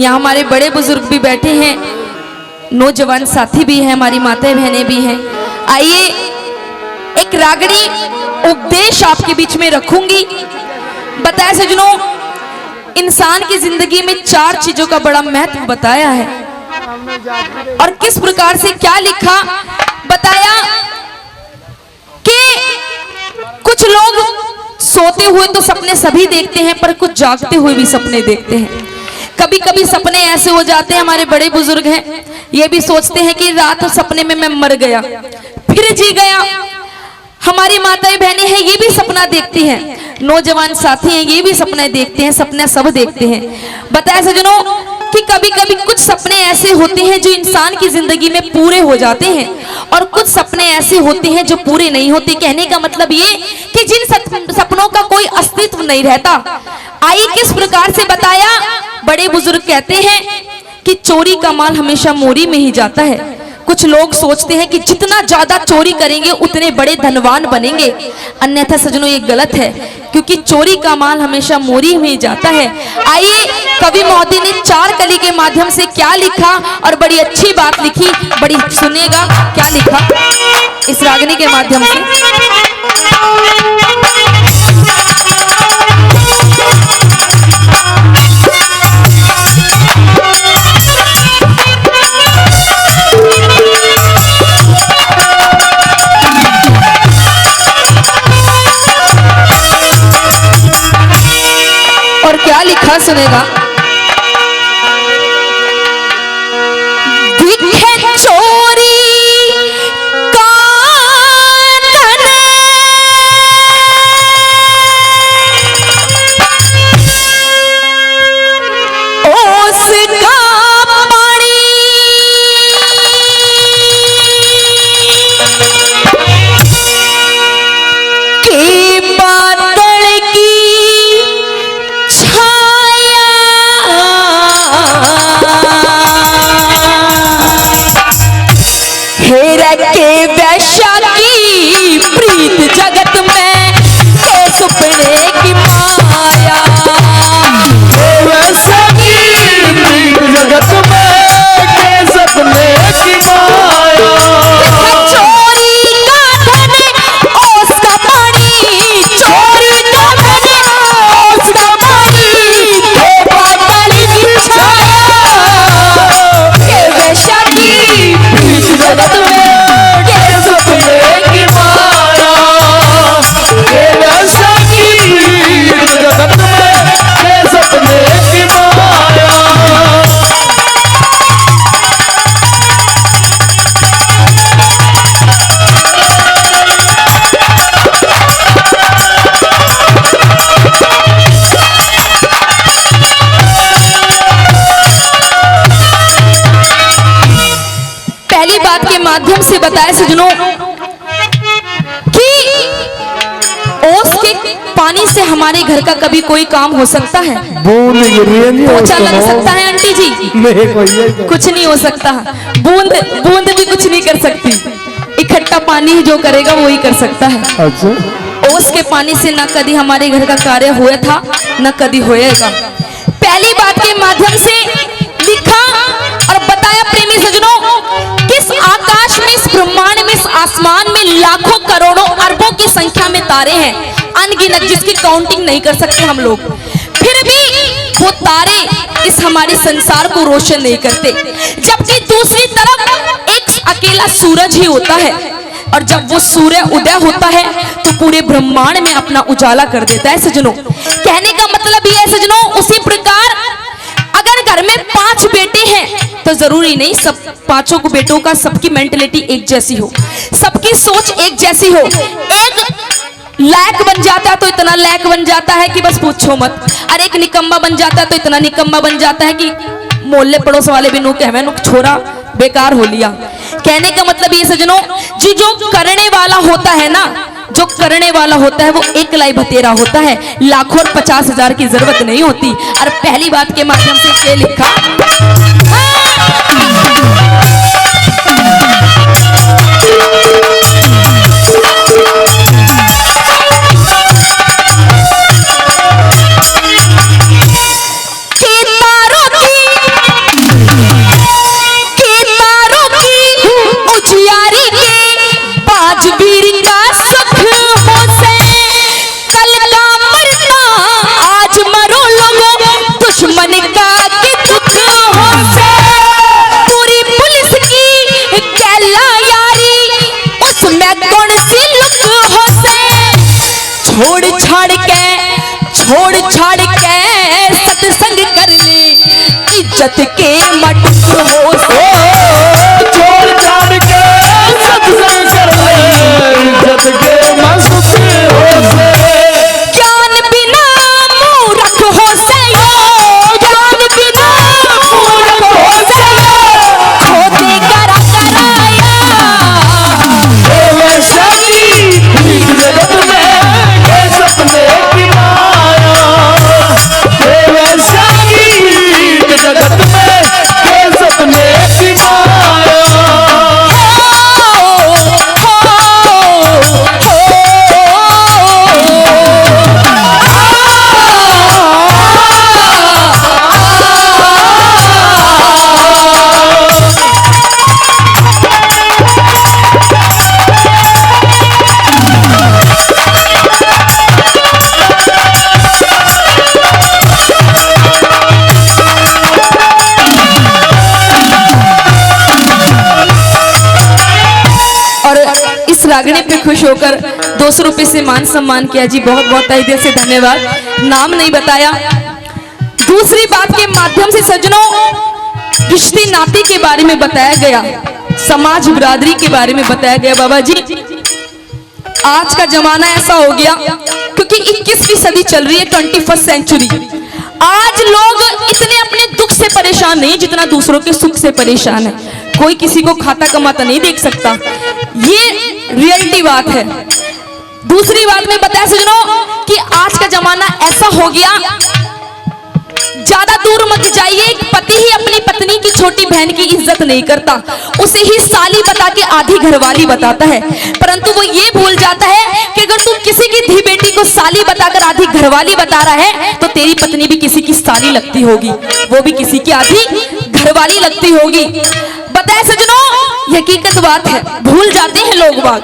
यहाँ हमारे बड़े बुजुर्ग भी बैठे हैं, नौजवान साथी भी हैं, हमारी माताएं बहनें भी हैं। आइए एक रागड़ी उपदेश आपके बीच में रखूंगी। बताया सजनों, इंसान की जिंदगी में 4 चीजों का बड़ा महत्व बताया है और किस प्रकार से क्या लिखा बताया कि कुछ लोग सोते हुए तो सपने सभी देखते हैं, पर कुछ जागते हुए भी सपने देखते हैं। कभी कभी सपने ऐसे हो जाते हैं, हमारे बड़े बुजुर्ग हैं ये भी सोचते हैं कि रात सपने में मैं मर गया फिर जी गया। हमारी माताएं बहनें हैं ये भी सपना देखती हैं, नौजवान साथी हैं ये भी सपने देखते हैं, सपने सब देखते हैं। बताया सजनों कि कभी कभी कुछ सपने ऐसे होते हैं जो इंसान की जिंदगी में पूरे हो जाते हैं और कुछ सपने ऐसे होते हैं जो पूरे नहीं होते। कहने का मतलब ये कि जिन सपनों का कोई अस्तित्व नहीं रहता। आई किस प्रकार से बताया, बड़े बुजुर्ग कहते हैं कि चोरी का माल हमेशा मोरी में ही जाता है। कुछ लोग सोचते हैं कि जितना ज्यादा चोरी करेंगे उतने बड़े धनवान बनेंगे, अन्यथा सजनों ये गलत है, क्योंकि चोरी का माल हमेशा मोरी में जाता है। आइए कवि महोदय ने 4 कली के माध्यम से क्या लिखा और बड़ी अच्छी बात लिखी, बड़ी सुनेगा क्या लिखा इस रागनी के माध्यम से। और क्या लिखा सुनेगा। दिखे चोरी का धन, उसका पानी, की बादल की के वैश्या की प्रीत जगत में के सपने की माया, वैश्या की प्रीत जगत में के सपने की माया। चोरी का धन उसका पानी, चोरी का धन उसका पानी, के बादल की छाया, के वैश्या की प्रीत जगत में माध्यम से बताया सजनों कि ओस के पानी से हमारे घर का कभी कोई काम हो सकता है? बूंद गिर रही है जी, पोछा लग सकता है आंटी जी? नहीं, कोई कुछ नहीं हो सकता। बूंद बूंद भी कुछ नहीं कर सकती, इकट्ठा पानी जो करेगा वो ही कर सकता है। अच्छा, ओस के पानी से न कभी हमारे घर का कार्य हुआ था न कभी होएगा। पहली बात के माध्यम से लिखा और बताया प्रेमी सजनों, किस आकाश में, इस ब्रह्मांड में, इस आसमान में लाखों करोड़ों अरबों की संख्या में तारे हैं, अनगिनत, जिसकी काउंटिंग नहीं कर सकते हम लोग। फिर भी वो तारे इस हमारे संसार को रोशन नहीं करते, जबकि दूसरी तरफ एक अकेला सूरज ही होता है और जब वो सूर्य उदय होता है तो पूरे ब्रह्मांड में अपना उजाला कर देता है सजनों। कहने का मतलब ये है सजनों, उसी प्रकार अगर घर में 5 बेटे हैं तो जरूरी नहीं सब 5 को बेटों का सबकी मेंटलिटी एक जैसी हो, सबकी सोच एक जैसी हो। एक लायक बन जाता है तो इतना लायक बन जाता है कि बस पूछो मत, और एक निकम्मा बन जाता है तो इतना निकम्मा बन जाता है कि मोहल्ले पड़ोस वाले भी नुक कहवे नुक छोरा बेकार हो लिया। कहने का मतलब ये सजनों, जो करने वाला होता है ना, जो करने वाला होता है वो एक लाई भतेरा होता है, लाखों और 50,000 की जरूरत नहीं होती। और पहली बात के माध्यम से ये लिखा, छोड़ छाड़ के सत्संग कर ले, इज्जत के मटक हो से। छोड़ छाड़ के सत्संग कर ले, इज्जत के मटक हो से। ज्ञान बिना मूर्ख हो से, ज्ञान बिना मूर्ख हो से, खोते करा कराया जगत में के सपने की माया, जगत में के सपने की माया। रागनी पे खुश होकर 200 रुपए से मान सम्मान किया जी, बहुत बहुत तहे दिल से धन्यवाद। नाम नहीं बताया। दूसरी बात के माध्यम से सज्जनों रिश्ते नाते के बारे में बताया गया, समाज बिरादरी के बारे में बताया गया। बाबा जी आज का जमाना ऐसा हो गया क्योंकि 21वीं सदी चल रही है, 21st सेंचुरी। आज लोग इतने अपने दुख से परेशान नहीं जितना दूसरों के सुख से परेशान है। कोई किसी को खाता कमाता नहीं देख सकता, ये रियलिटी बात है। दूसरी बात में बताया सजनों कि आज का जमाना ऐसा हो गया, ज्यादा दूर मत जाइए, एक पति ही अपनी पत्नी की छोटी बहन की इज्जत नहीं करता, उसे ही साली बता के आधी घरवाली बताता है। परंतु वो ये भूल जाता है कि अगर तू किसी की धी बेटी को साली बताकर आधी घरवाली बता रहा है तो तेरी पत्नी भी किसी की साली लगती होगी, वो भी किसी की आधी घरवाली लगती होगी। बताए सजनों ये हकीकत बात है, भूल जाते हैं लोग बाग।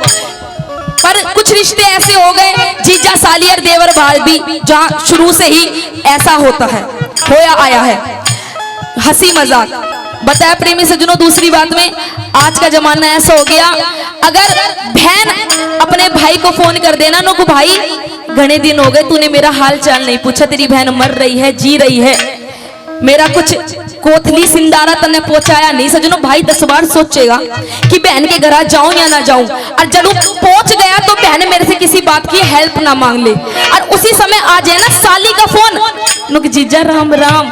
पर कुछ रिश्ते ऐसे हो गए जीजा साली और देवर भाभी, जहां शुरू से ही ऐसा होता है, होया आया है, हंसी मजाक। बताया प्रेमी सज्जनों दूसरी बात में आज का जमाना ऐसा हो गया, अगर बहन अपने भाई को फोन कर देना नो को भाई घने दिन हो गए तूने मेरा हाल चाल नहीं पूछा, तेरी बहन मर रही है जी रही है, मेरा कुछ कोथली सिंदारा तने पहुंचाया नहीं। सजनों भाई 10 बार सोचेगा कि बहन के घर जाऊं या ना जाऊं, और जब पहुंच गया तो बहन मेरे से किसी बात की हेल्प ना मांग ले, और उसी समय आ जाए ना साली का फोन, नुक जीजा राम राम।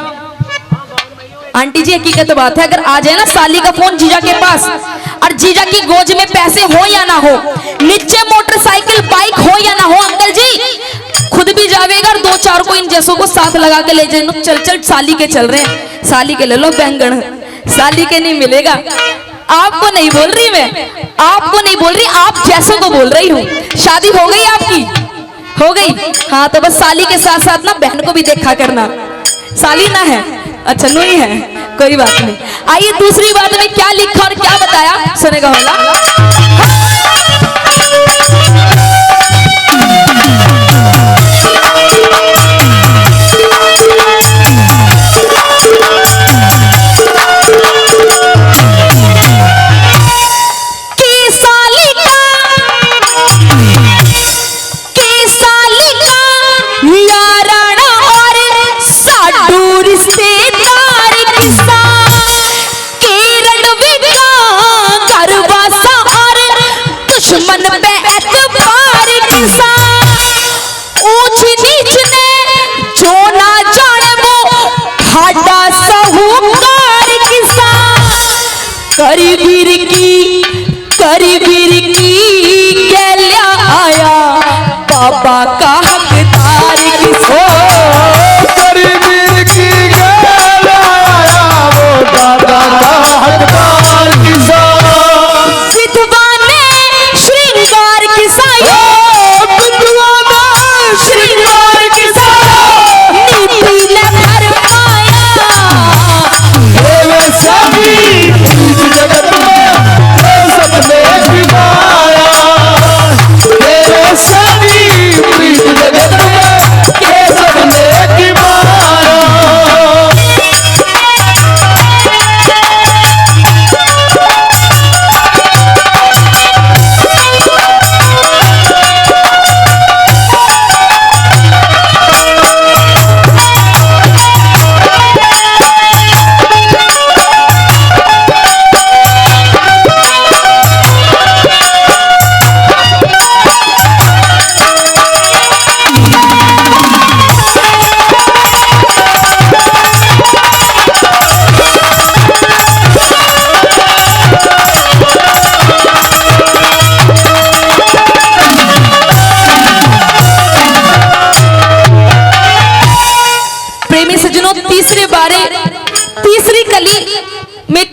आंटी जी हकीकत बात है, अगर आ जाए ना साली का फोन जीजा के पास, और जीजा की गोज में पैसे हो या ना हो, नीचे मोटरसाइकिल बाइक हो या ना हो, अंकल जी खुद भी जावेगा और 2-4 को इन जैसों को साथ लगा के ले जाए, चल चल साली के चल रहे हैं, साली के ले लो बैंगन, साली के नहीं मिलेगा। आपको नहीं बोल रही मैं, आपको नहीं बोल रही, आप जैसों को बोल रही हूँ। शादी हो गई आपकी, हो गई, हाँ तो बस साली के साथ साथ ना बहन को भी देखा करना। साली ना है, अच्छा नहीं है, कोई बात नहीं। आइए दूसरी बात में क्या लिखा और क्या बताया सुनेगा होला।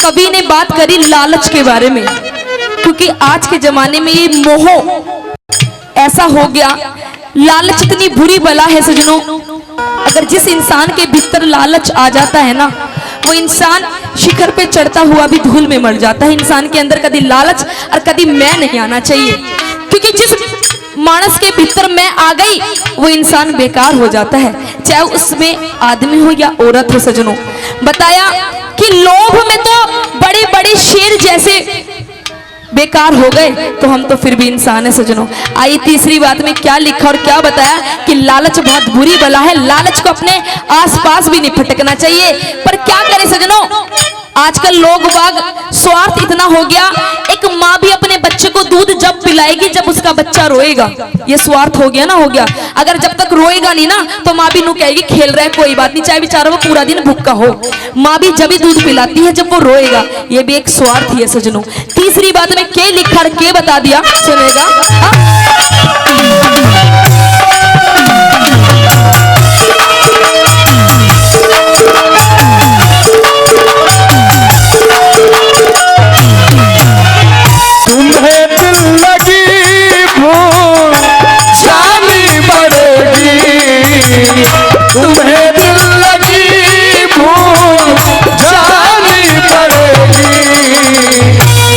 कवि ने बात करी लालच के बारे में, क्योंकि आज के जमाने में ये मोह ऐसा हो गया, लालच इतनी बुरी बला है सजनों। अगर जिस इंसान के भीतर लालच आ जाता है ना, वो इंसान शिखर पे चढ़ता हुआ भी धूल में मर जाता है। इंसान के अंदर कभी लालच और कभी मैं नहीं आना चाहिए, क्योंकि जिस मानस के भीतर मैं आ गई वो इंसान बेकार हो जाता है, चाहे उसमें आदमी हो या औरत हो सजनों। बताया कि लोभ में तो बड़े बड़े शेर जैसे बेकार हो गए, तो हम तो फिर भी इंसान है सजनों। आइए तीसरी बात में क्या लिखा और क्या बताया कि लालच बहुत बुरी बला है, लालच को अपने आसपास भी नहीं फटकना चाहिए। पर क्या करें सजनों, आजकल लोग बाग स्वार्थ इतना हो गया, एक माँ भी अपने बच्चे को दूध जब पिलाएगी जब उसका बच्चा रोएगा। ये स्वार्थ हो गया ना, हो गया। अगर जब तक रोएगा नहीं ना तो माँ भी नू कहेगी खेल रहा है कोई बात नहीं, चाहे बेचारा वो पूरा दिन भूखा हो। माँ भी जब ही दूध पिलाती है जब वो रोएगा, ये भी एक स्वार्थ ही है सजनों। तीसरी बात में के लिखा और के बता दिया, सुनेगा तुम्हें दिल लगी भूल जानी पड़ेगी, तुम्हें दिल लगी भूल जानी पड़ेगी।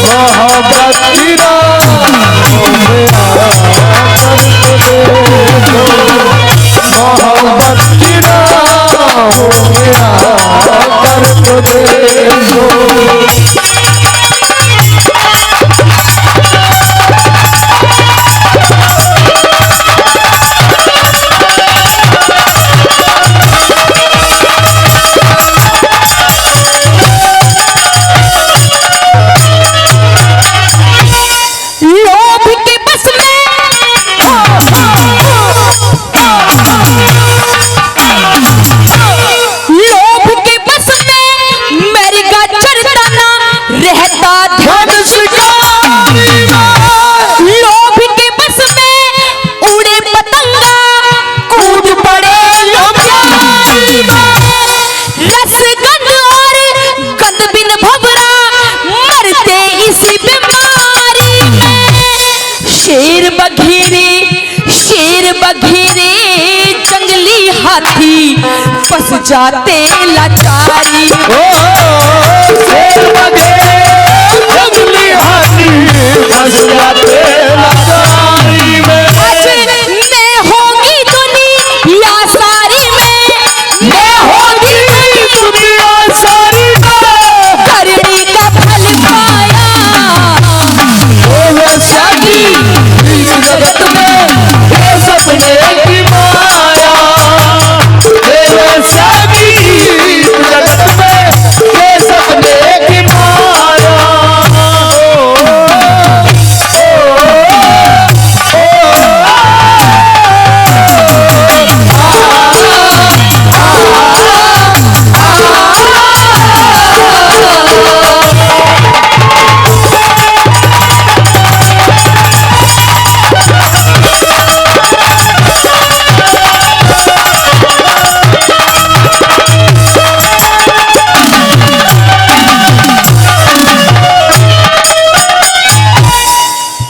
मोहब्बत की राहों में आकर तो देखो, मोहब्बत की राहों में आकर तो देखो। बघेरे जंगली हाथी फंस जाते लाचारी। शेर बघेरे जंगली हाथी फंस जाते लाचारी में। मैं होगी दुनिया सारी में, मैं होगी दुनिया सारी में, करने का फल पाया। बोलो शादी इस जगत में सपने की माया, तेरे शादी जगत में ये सपने की माया।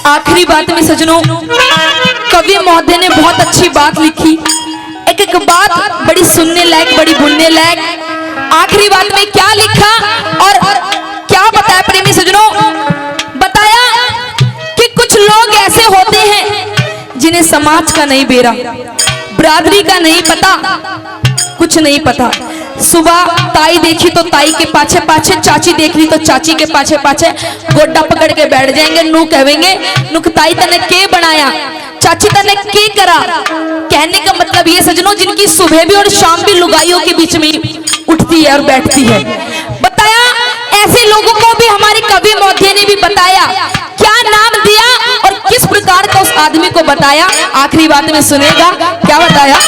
आखिरी बात में सजनों, कवि महोदय ने बहुत अच्छी बात लिखी, एक एक बात बड़ी सुनने लायक, बड़ी बुनने लायक। आखिरी बात में क्या लिखा और क्या बताया प्रेमी सजनों, बताया कि कुछ लोग ऐसे होते हैं जिन्हें समाज का नहीं बेरा, बरादरी का नहीं पता, कुछ नहीं पता। सुबह ताई देखी तो ताई के पाछे पाछे, चाची देख ली तो चाची के पाछे पाछे गोड्डा पकड़ के बैठ जाएंगे। नू कहेंगे नुक ताई तने के बनाया, चाची तने के करा। कहने का मतलब ये सजनों, जिनकी सुबह भी और शाम भी लुगाइयों के बीच में उठती है और बैठती है। बताया ऐसे लोगों को भी हमारे कवि महोदय ने भी बताया, क्या नाम दिया और किस प्रकार का उस आदमी को बताया। आखिरी बात में सुनेगा क्या बताया।